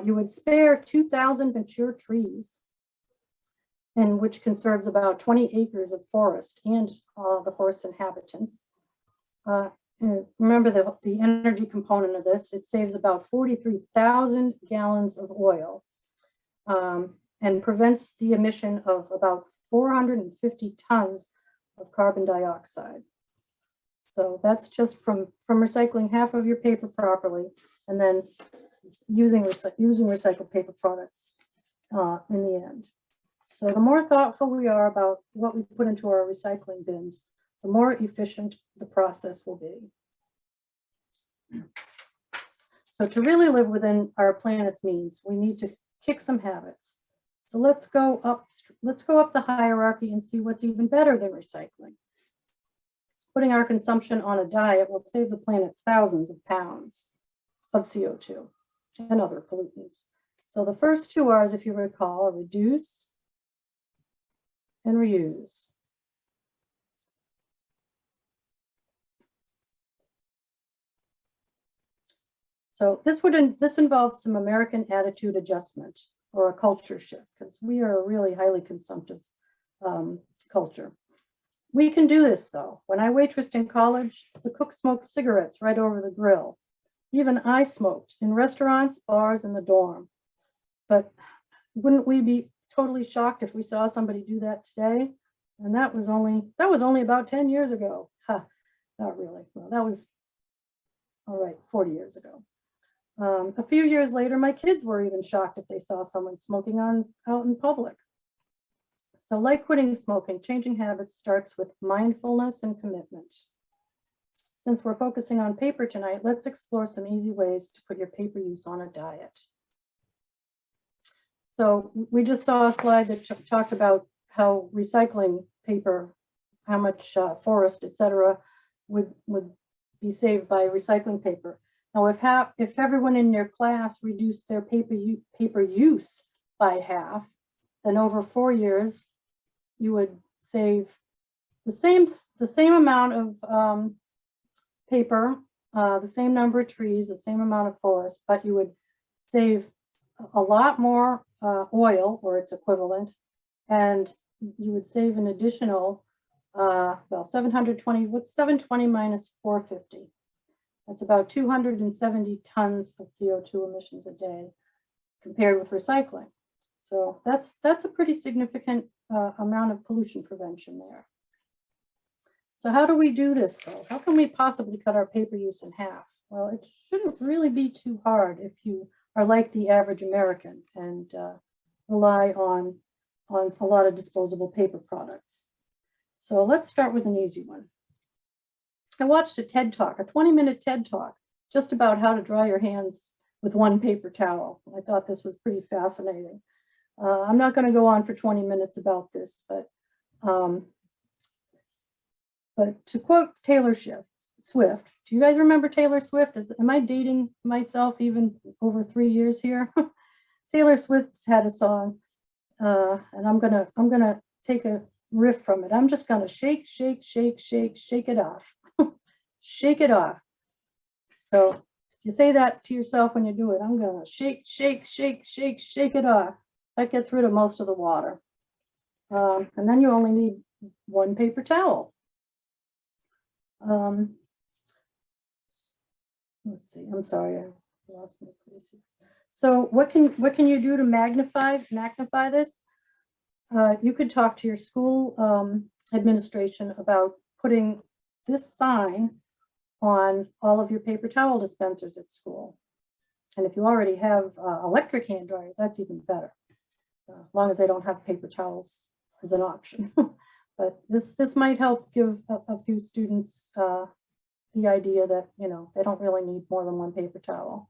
You would spare 2,000 mature trees, and which conserves about 20 acres of forest and the forest inhabitants. Remember the energy component of this. It saves about 43,000 gallons of oil and prevents the emission of about 450 tons of carbon dioxide. So that's just from recycling half of your paper properly, and then using recycled paper products in the end. So the more thoughtful we are about what we put into our recycling bins, the more efficient the process will be. So to really live within our planet's means, we need to kick some habits. So let's go up the hierarchy and see what's even better than recycling. Putting our consumption on a diet will save the planet thousands of pounds of CO2 and other pollutants. So the first 2 R's, if you recall, are reduce and reuse. So this involves some American attitude adjustment or a culture shift, because we are a really highly consumptive culture. We can do this though. When I waitressed in college, the cook smoked cigarettes right over the grill. Even I smoked in restaurants, bars, and the dorm. But wouldn't we be totally shocked if we saw somebody do that today? And that was only about 10 years ago. Huh, not really. Well, that was, all right, 40 years ago. A few years later, my kids were even shocked if they saw someone smoking out in public. So like quitting smoking, changing habits starts with mindfulness and commitment. Since we're focusing on paper tonight, let's explore some easy ways to put your paper use on a diet. So we just saw a slide that talked about how recycling paper, how much forest, etc., would be saved by recycling paper. Now, if everyone in your class reduced their paper use by half, then over 4 years, you would save the same amount of paper, the same number of trees, the same amount of forest, but you would save a lot more oil or its equivalent, and you would save an additional, well, 720, what's 720 minus 450? That's about 270 tons of CO2 emissions a day compared with recycling. So that's a pretty significant amount of pollution prevention there. So how do we do this though? How can we possibly cut our paper use in half? Well, it shouldn't really be too hard if you are like the average American and rely on a lot of disposable paper products. So let's start with an easy one. I watched a TED Talk, a 20-minute TED Talk, just about how to dry your hands with one paper towel. I thought this was pretty fascinating. I'm not going to go on for 20 minutes about this, but to quote Taylor Swift, do you guys remember Taylor Swift? Am I dating myself even over 3 years here? Taylor Swift's had a song, and I'm gonna take a riff from it. I'm just gonna shake, shake, shake, shake, shake it off. Shake it off. So you say that to yourself when you do it. I'm gonna shake, shake, shake, shake, shake it off. That gets rid of most of the water. And then you only need one paper towel. Let's see, I'm sorry, I lost my place here. So what can you do to magnify this? You could talk to your school administration about putting this sign on all of your paper towel dispensers at school. And if you already have electric hand dryers, that's even better, as long as they don't have paper towels as an option. But this might help give a few students the idea that, you know, they don't really need more than one paper towel.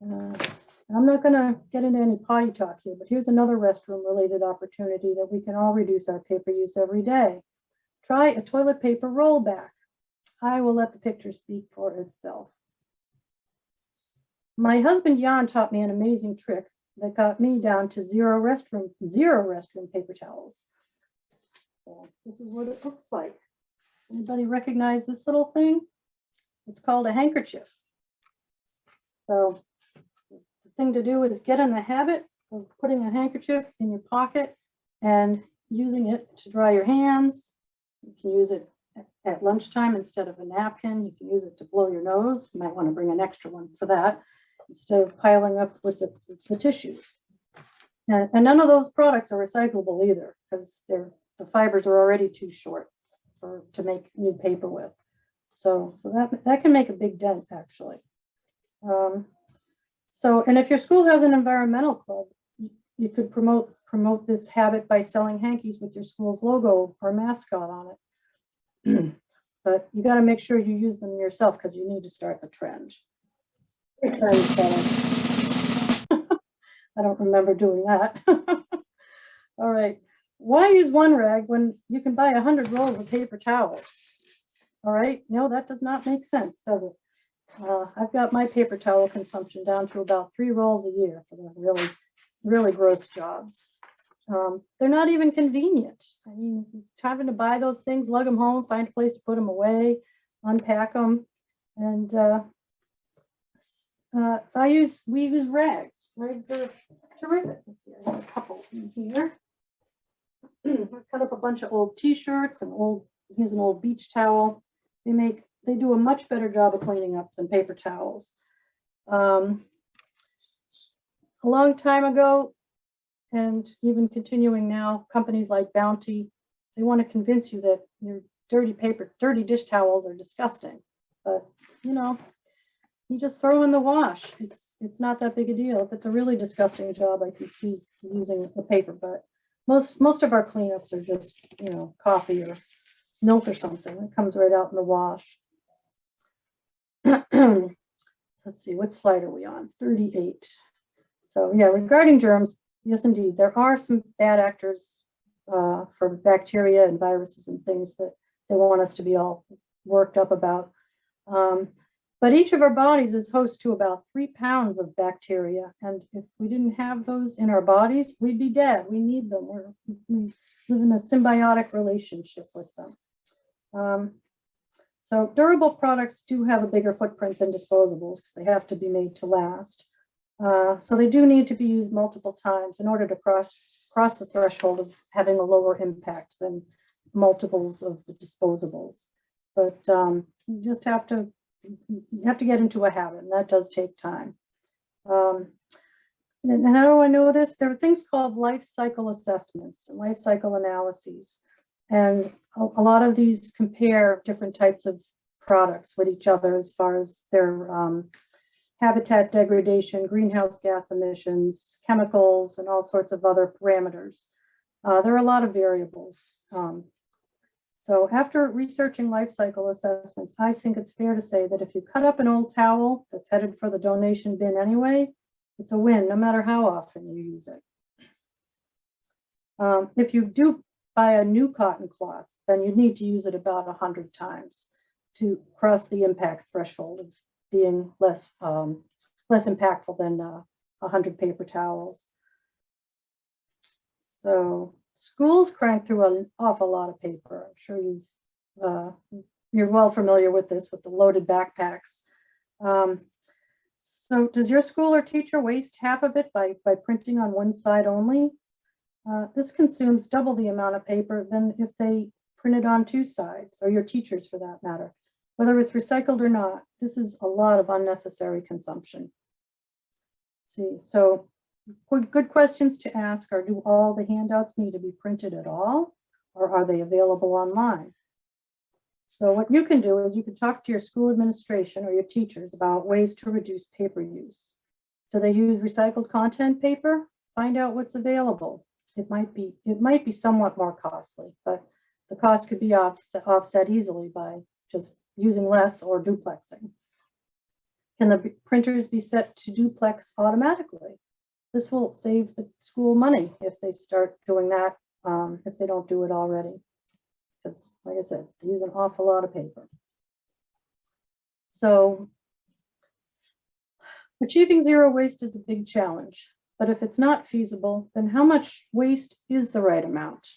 I'm not going to get into any potty talk here, but here's another restroom related opportunity that we can all reduce our paper use every day. Try a toilet paper rollback. I will let the picture speak for itself. My husband Jan taught me an amazing trick that got me down to zero restroom paper towels. So this is what it looks like. Anybody recognize this little thing? It's called a handkerchief. So the thing to do is get in the habit of putting a handkerchief in your pocket and using it to dry your hands. You can use it at lunchtime instead of a napkin. You can use it to blow your nose. You might want to bring an extra one for that instead of piling up with the tissues. And none of those products are recyclable either, because the fibers are already too short to make new paper with. So that can make a big dent, actually. And if your school has an environmental club, you could promote this habit by selling hankies with your school's logo or mascot on it. But you got to make sure you use them yourself, because you need to start the trend. I don't remember doing that. All right. Why use one rag when you can buy 100 rolls of paper towels? All right. No, that does not make sense, does it? I've got my paper towel consumption down to about 3 rolls a year for the really, really gross jobs. They're not even convenient. I mean, having to buy those things, lug them home, find a place to put them away, unpack them, and we use rags. Rags are terrific. Let's see, I have a couple in here. I cut up a bunch of old T-shirts and here's an old beach towel. They do a much better job of cleaning up than paper towels. A long time ago, and even continuing now, companies like Bounty, they want to convince you that your dirty dish towels are disgusting. But you know, you just throw in the wash. It's not that big a deal. If it's a really disgusting job, I can see using the paper, but most of our cleanups are just, you know, coffee or milk or something that comes right out in the wash. Let's see, what slide are we on? 38. So yeah, regarding germs, yes, indeed, there are some bad actors for bacteria and viruses and things that they want us to be all worked up about. But each of our bodies is host to about 3 pounds of bacteria. And if we didn't have those in our bodies, we'd be dead. We need them. We live in a symbiotic relationship with them. So durable products do have a bigger footprint than disposables because they have to be made to last. So they do need to be used multiple times in order to cross the threshold of having a lower impact than multiples of the disposables. But you just have to get into a habit, and that does take time. And how do I know this? There are things called life cycle assessments and life cycle analyses. And a lot of these compare different types of products with each other as far as their habitat degradation, greenhouse gas emissions, chemicals, and all sorts of other parameters. There are a lot of variables. So after researching life cycle assessments, I think it's fair to say that if you cut up an old towel that's headed for the donation bin anyway, it's a win, no matter how often you use it. If you do buy a new cotton cloth, then you need to use it about 100 times to cross the impact threshold of being less impactful than 100 paper towels. So schools crank through an awful lot of paper. I'm sure you're well familiar with this, with the loaded backpacks. So does your school or teacher waste half of it by printing on one side only? This consumes double the amount of paper than if they printed on 2 sides, or your teachers for that matter. Whether it's recycled or not, this is a lot of unnecessary consumption. See, so good questions to ask are, do all the handouts need to be printed at all, or are they available online? So what you can do is you can talk to your school administration or your teachers about ways to reduce paper use. Do they use recycled content paper? Find out what's available. It might be somewhat more costly, but the cost could be offset easily by just using less or duplexing. Can the printers be set to duplex automatically? This will save the school money if they start doing that, if they don't do it already. Because, like I said, they use an awful lot of paper. So, achieving zero waste is a big challenge. But if it's not feasible, then how much waste is the right amount?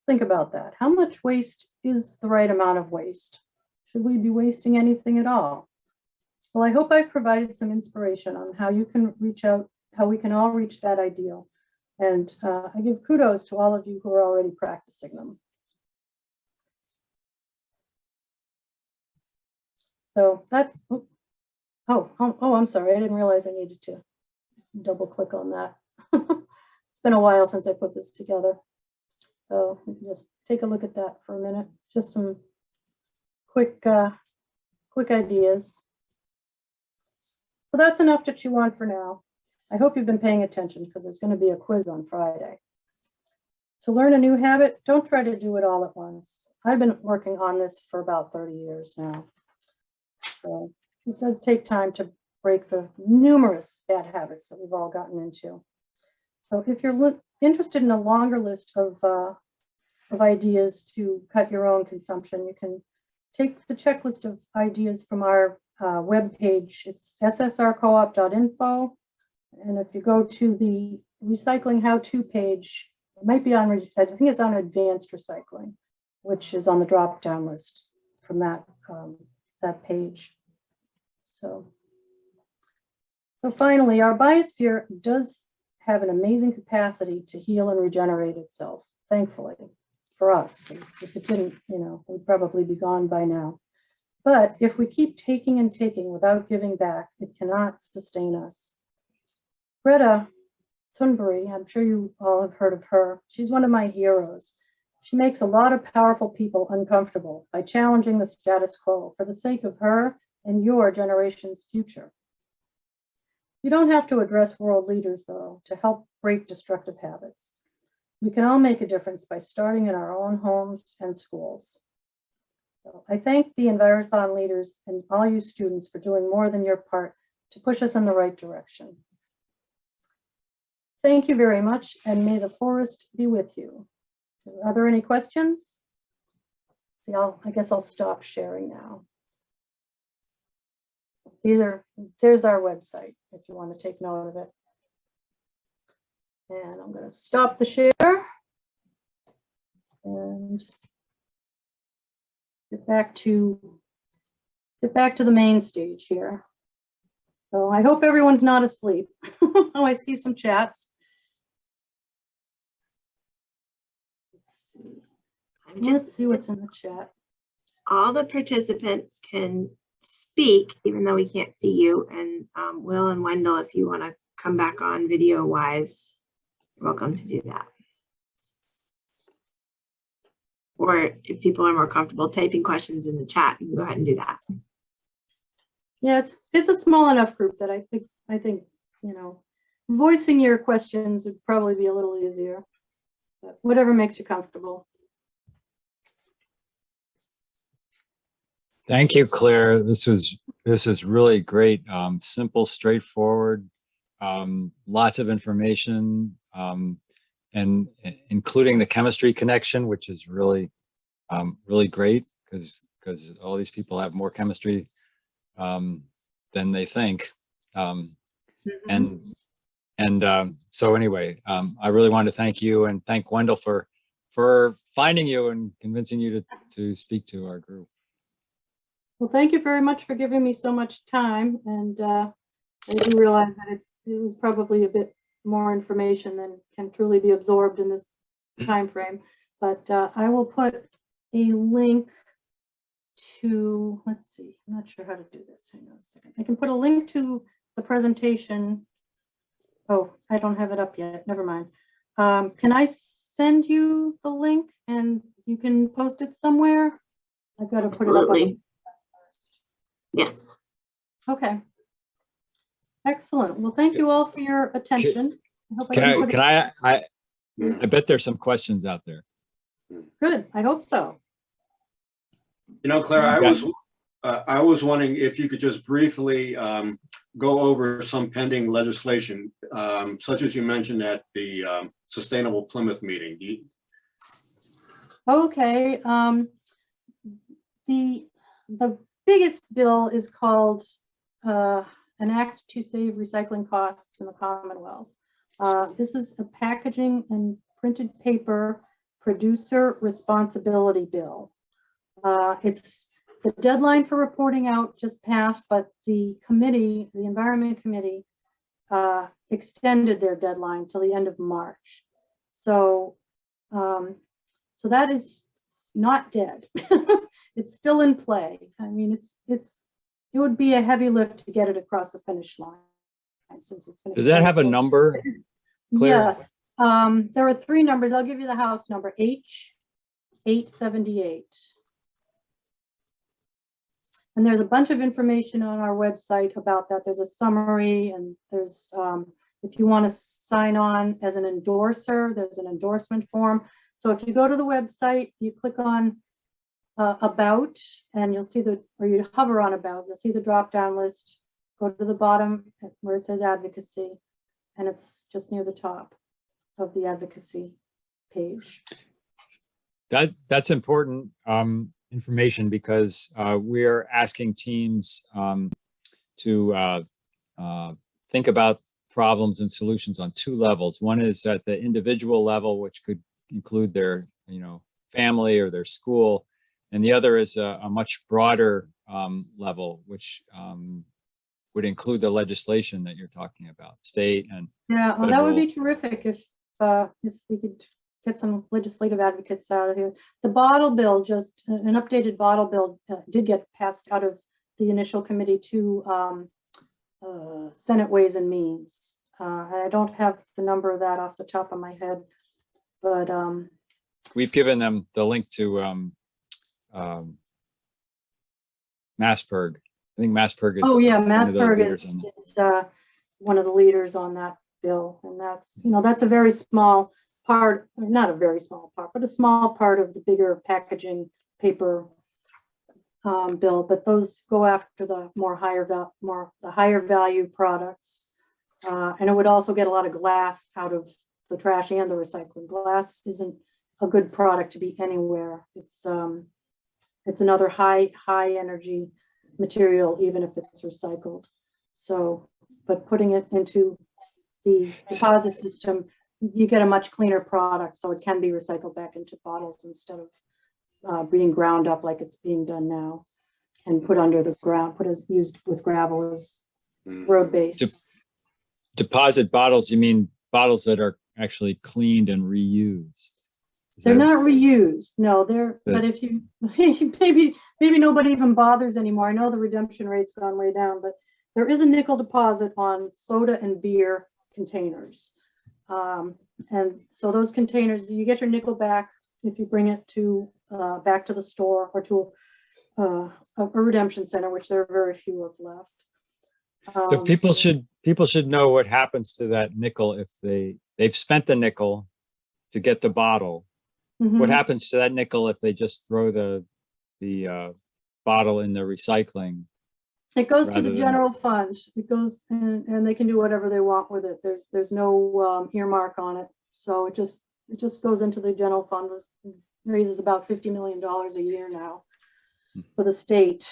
Think about that. How much waste is the right amount of waste? Should we be wasting anything at all? Well, I hope I've provided some inspiration on how you can reach out, how we can all reach that ideal. And I give kudos to all of you who are already practicing them. So that's, I'm sorry. I didn't realize I needed to double click on that. It's been a while since I put this together. So you can just take a look at that for a minute. Just some quick ideas. So that's enough to chew on for now. I hope you've been paying attention because there's going to be a quiz on Friday. To learn a new habit, don't try to do it all at once. I've been working on this for about 30 years now. So it does take time to break the numerous bad habits that we've all gotten into. So if you're interested in a longer list of ideas to cut your own consumption, you can take the checklist of ideas from our web page. It's ssrcoop.info. And if you go to the recycling how-to page, it might be on, I think it's on advanced recycling, which is on the drop-down list from that page. So finally, our biosphere does have an amazing capacity to heal and regenerate itself, thankfully, for us, because if it didn't, we'd probably be gone by now. But if we keep taking and taking without giving back, it cannot sustain us. Greta Thunberg, I'm sure you all have heard of her. She's one of my heroes. She makes a lot of powerful people uncomfortable by challenging the status quo for the sake of her and your generation's future. You don't have to address world leaders, though, to help break destructive habits. We can all make a difference by starting in our own homes and schools. So I thank the Envirothon leaders and all you students for doing more than your part to push us in the right direction. Thank you very much, and may the forest be with you. Are there any questions? See, I guess I'll stop sharing now. there's our website if you want to take note of it. And I'm going to stop the share and get back to the main stage here. So I hope everyone's not asleep. Oh, I see some chats. Let's see what's in the chat. All the participants can speak, even though we can't see you. And Will and Wendell, if you want to come back on video wise, you're welcome to do that. Or if people are more comfortable typing questions in the chat, you can go ahead and do that. Yeah, it's a small enough group that I think, you know, voicing your questions would probably be a little easier, but whatever makes you comfortable. Thank you, Claire. This is really great. Simple, straightforward, lots of information, and including the chemistry connection, which is really great because all these people have more chemistry than they think. So anyway, I really want to thank you and thank Wendell for finding you and convincing you to speak to our group. Well, thank you very much for giving me so much time, and I do realize that it was probably a bit more information than can truly be absorbed in this time frame. But I will put a link to, let's see, I'm not sure how to do this. Hang on a second. I can put a link to the presentation. Oh, I don't have it up yet. Never mind. Can I send you the link and you can post it somewhere? I've got to put it up on the. Yes. Okay. Excellent. Well, thank you all for your attention. I bet there's some questions out there. Good. I hope so. You know, Claire, I was wondering if you could just briefly go over some pending legislation, such as you mentioned at the Sustainable Plymouth meeting. Okay. The biggest bill is called an Act to Save Recycling Costs in the Commonwealth. This is a packaging and printed paper producer responsibility bill. It's the deadline for reporting out just passed, but the committee, the Environment Committee, extended their deadline till the end of March. So, so that is not dead. It's still in play. I mean, it would be a heavy lift to get it across the finish line, since it's going to. Does that have a number, Claire? Yes. There are 3 numbers. I'll give you the House number, H878. And there's a bunch of information on our website about that. There's a summary, and there's, if you want to sign on as an endorser, there's an endorsement form. So if you go to the website, you click on about, and you'll see or you hover on about, you'll see the drop-down list. Go to the bottom where it says advocacy, and it's just near the top of the advocacy page. That's important information, because we're asking teams to think about problems and solutions on 2 levels. One is at the individual level, which could include their family or their school, and the other is a much broader level, which would include the legislation that you're talking about, state and yeah. Well, federal. that would be terrific if we could get some legislative advocates out of here. The bottle bill, just an updated bottle bill, did get passed out of the initial committee to Senate Ways and Means. I don't have the number of that off the top of my head, but we've given them the link to Massberg. I think Massberg is. Oh yeah, one of the Massberg leaders is one of the leaders on that bill, and that's a very small part, not a very small part, but a small part of the bigger packaging paper bill. But those go after the higher value products, and it would also get a lot of glass out of the trash and the recycling. Glass isn't a good product to be anywhere. It's another high energy material, even if it's recycled. So, but putting it into the deposit system, you get a much cleaner product, so it can be recycled back into bottles instead of being ground up like it's being done now and put under the ground, used with gravel as road base. Deposit bottles, you mean bottles that are actually cleaned and reused? They're not reused. No, but if you maybe nobody even bothers anymore. I know the redemption rate's gone way down, but there is a nickel deposit on soda and beer containers. And so those containers, you get your nickel back if you bring it to back to the store or to a redemption center, which there are very few of left. So people should know what happens to that nickel if they've spent the nickel to get the bottle. What happens to that nickel if they just throw the bottle in the recycling? It goes to the general fund. It goes and they can do whatever they want with it. There's no earmark on it, so it just goes into the general fund. It raises about $50 million a year now for the state,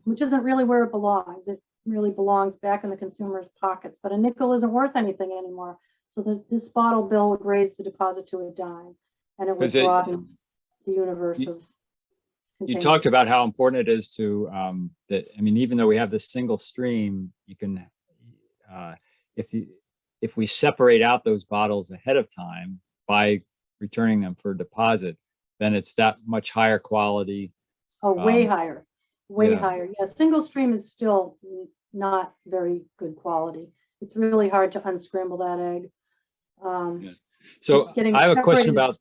which isn't really where it belongs. It really belongs back in the consumer's pockets. But a nickel isn't worth anything anymore, so this bottle bill would raise the deposit to a dime, and it would broaden the universe of. You talked about how important it is to that. I mean, even though we have this single stream, you can if we separate out those bottles ahead of time by returning them for deposit, then it's that much higher quality. Oh, way higher, way higher. Yeah, single stream is still not very good quality. It's really hard to unscramble that egg. So I have a question about.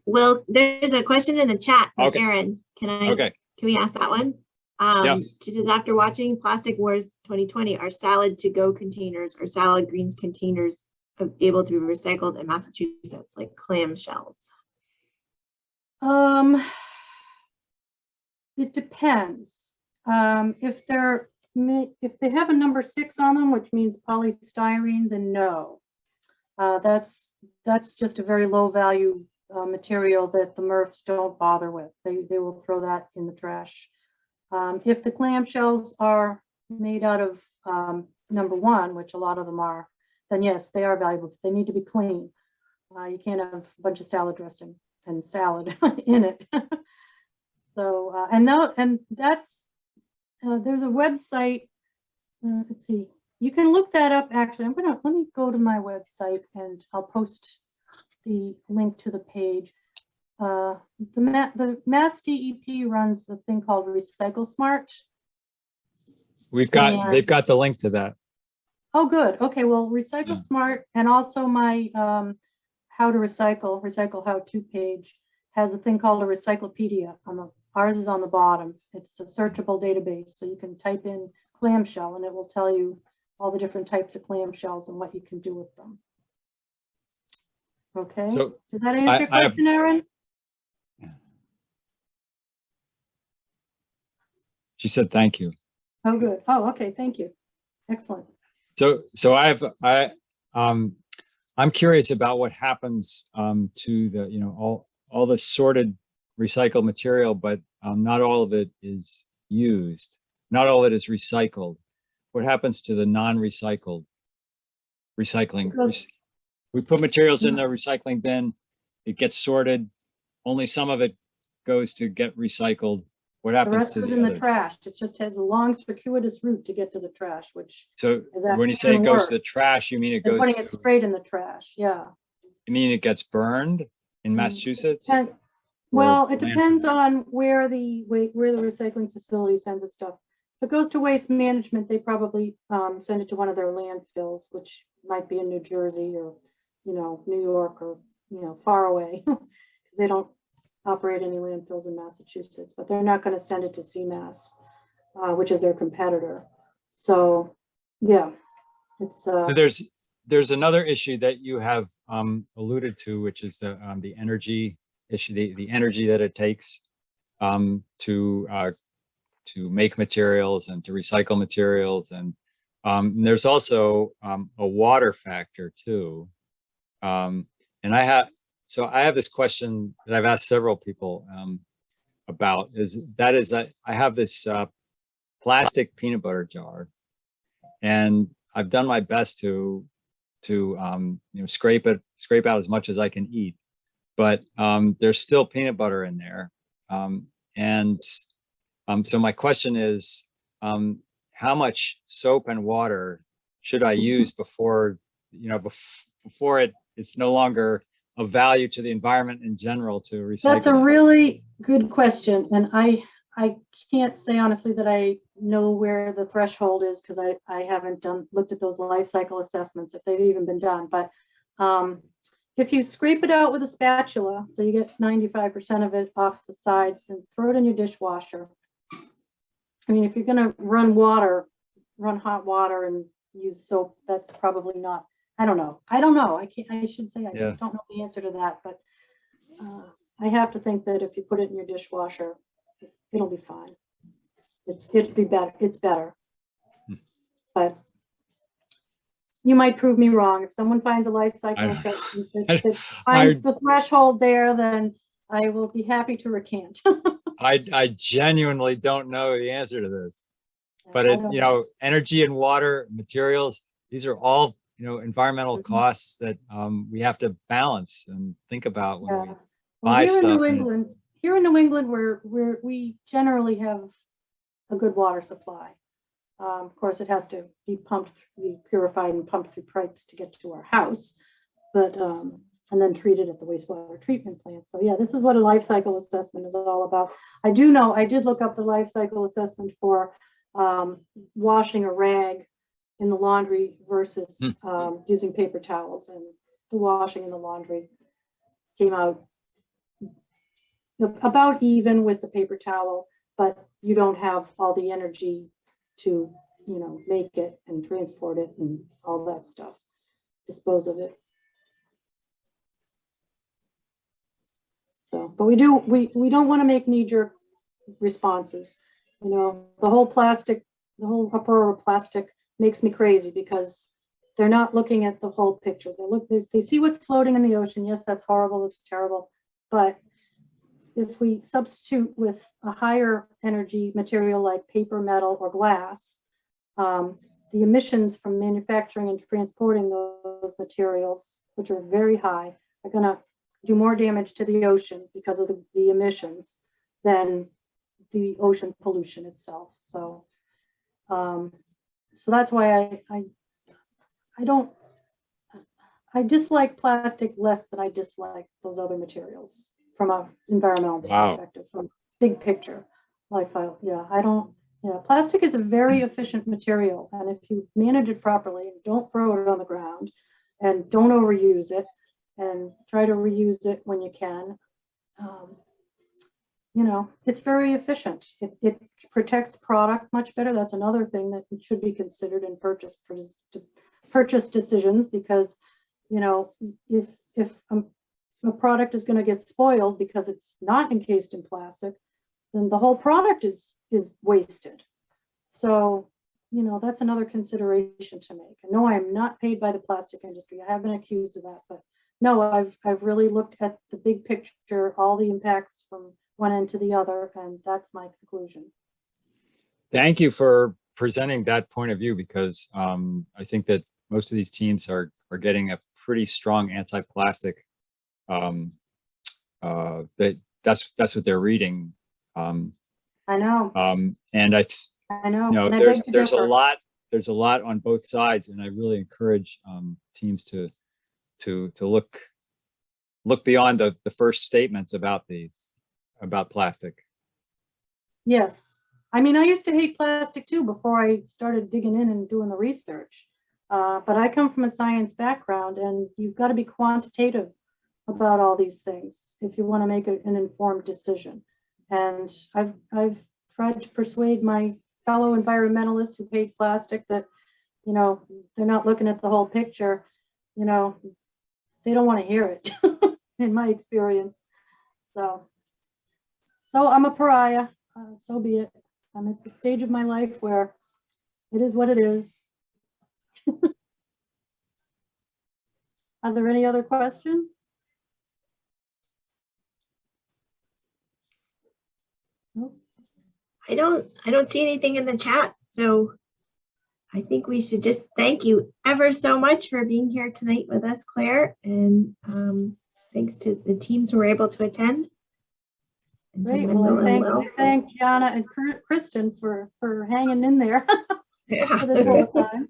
Well, there's a question in the chat from Okay. Erin. Can we ask that one? Yes. She says, after watching Plastic Wars 2020, are salad to-go containers or salad greens containers able to be recycled in Massachusetts, like clam shells? It depends. If they have a number 6 on them, which means polystyrene, then no. That's just a very low value material that the MRFs don't bother with. They will throw that in the trash. If the clam shells are made out of number 1, which a lot of them are, then yes, they are valuable. But they need to be clean. You can't have a bunch of salad dressing and salad in it. So that's there's a website. Let's see. You can look that up. Actually, let me go to my website and I'll post the link to the page. The Mass DEP runs a thing called Recycle Smart. They've got the link to that. Oh, good. Okay, well, Recycle Smart and also my How to Recycle How-To page has a thing called a Recyclopedia. Ours is on the bottom. It's a searchable database, so you can type in clamshell and it will tell you all the different types of clamshells and what you can do with them. Okay, So did that answer your question, Erin? She said thank you. Oh, good. Oh, okay, thank you. Excellent. So I'm curious about what happens to the all the sorted recycled material, but not all of it is used. Not all of it is recycled. What happens to the non-recycled recycling? We put materials in the recycling bin, it gets sorted, only some of it goes to get recycled. What happens to the rest the goes in other? the trash? It just has a long circuitous route to get to the trash, which So when you say it goes to the trash, you mean it goes putting it straight in the trash? Yeah. You mean it gets burned in Massachusetts? Well, it depends on where the recycling facility sends the stuff. If it goes to waste management, they probably send it to one of their landfills, which might be in New Jersey or New York or far away, because they don't operate any landfills in Massachusetts. But they're not going to send it to CMAS, which is their competitor. So yeah, it's so there's another issue that you have alluded to, which is the energy issue, the energy that it takes to make materials and to recycle materials, and there's also a water factor too. And I have this question that I've asked several people about. I have this plastic peanut butter jar, and I've done my best to scrape out as much as I can eat, but there's still peanut butter in there. So my question is, how much soap and water should I use before it's no longer of value to the environment in general to recycle? That's a really good question. And I can't say honestly that I know where the threshold is, because I haven't looked at those life cycle assessments, if they've even been done. But if you scrape it out with a spatula, so you get 95% of it off the sides, and throw it in your dishwasher. I mean, if you're going to run hot water and use soap, that's probably not. I don't know. I should say I just don't know the answer to that. But I have to think that if you put it in your dishwasher, it'll be fine. It'd be better. It's better. But you might prove me wrong. If someone finds a life cycle assessment that finds the threshold there, then I will be happy to recant. I genuinely don't know the answer to this. But energy and water, materials, these are all environmental costs that we have to balance and think about when we buy stuff. Here in New England, we generally have a good water supply. Of course, it has to be purified and pumped through pipes to get to our house, but and then treated at the wastewater treatment plant. So yeah, this is what a life cycle assessment is all about. I did look up the life cycle assessment for washing a rag in the laundry versus using paper towels, and the washing in the laundry came out about even with the paper towel, but you don't have all the energy to make it and transport it and all that stuff, dispose of it. So, but we don't want to make knee-jerk responses. The whole uproar of plastic makes me crazy, because they're not looking at the whole picture. They see what's floating in the ocean. Yes, that's horrible. It's terrible. But if we substitute with a higher energy material like paper, metal, or glass, the emissions from manufacturing and transporting those materials, which are very high, are going to do more damage to the ocean because of the emissions than the ocean pollution itself. So that's why I dislike plastic less than I dislike those other materials from an environmental perspective, from big picture. Plastic is a very efficient material, and if you manage it properly and don't throw it on the ground and don't overuse it and try to reuse it when you can, it's very efficient. It protects product much better. That's another thing that should be considered in purchase decisions, because if a product is going to get spoiled because it's not encased in plastic, then the whole product is wasted. So that's another consideration to make. And no, I'm not paid by the plastic industry. I have been accused of that, but no, I've really looked at the big picture, all the impacts from one end to the other, and that's my conclusion. Thank you for presenting that point of view, because I think that most of these teams are getting a pretty strong anti-plastic. That's what they're reading. I know. And I know. There's a lot on both sides, and I really encourage teams to look beyond the first statements about plastic. Yes. I mean, I used to hate plastic too before I started digging in and doing the research. But I come from a science background, and you've got to be quantitative about all these things if you want to make an informed decision. And I've tried to persuade my fellow environmentalists who hate plastic that, they're not looking at the whole picture. They don't want to hear it, in my experience. So I'm a pariah. So be it. I'm at the stage of my life where it is what it is. Are there any other questions? Nope. I don't see anything in the chat, so I think we should just thank you ever so much for being here tonight with us, Claire, and thanks to the teams who were able to attend. And to Great. Wendell Well, and I Will. thank Gianna and Kristen for hanging in there Yeah. for this whole time,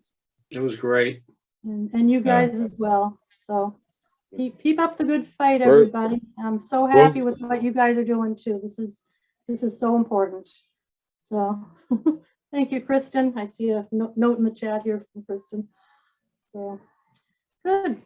It was great. and you guys as well. So keep up the good fight, We're- everybody. I'm so happy with what you guys are doing too. This is so important. So thank you, Kristen. I see a note in the chat here from Kristen. So good.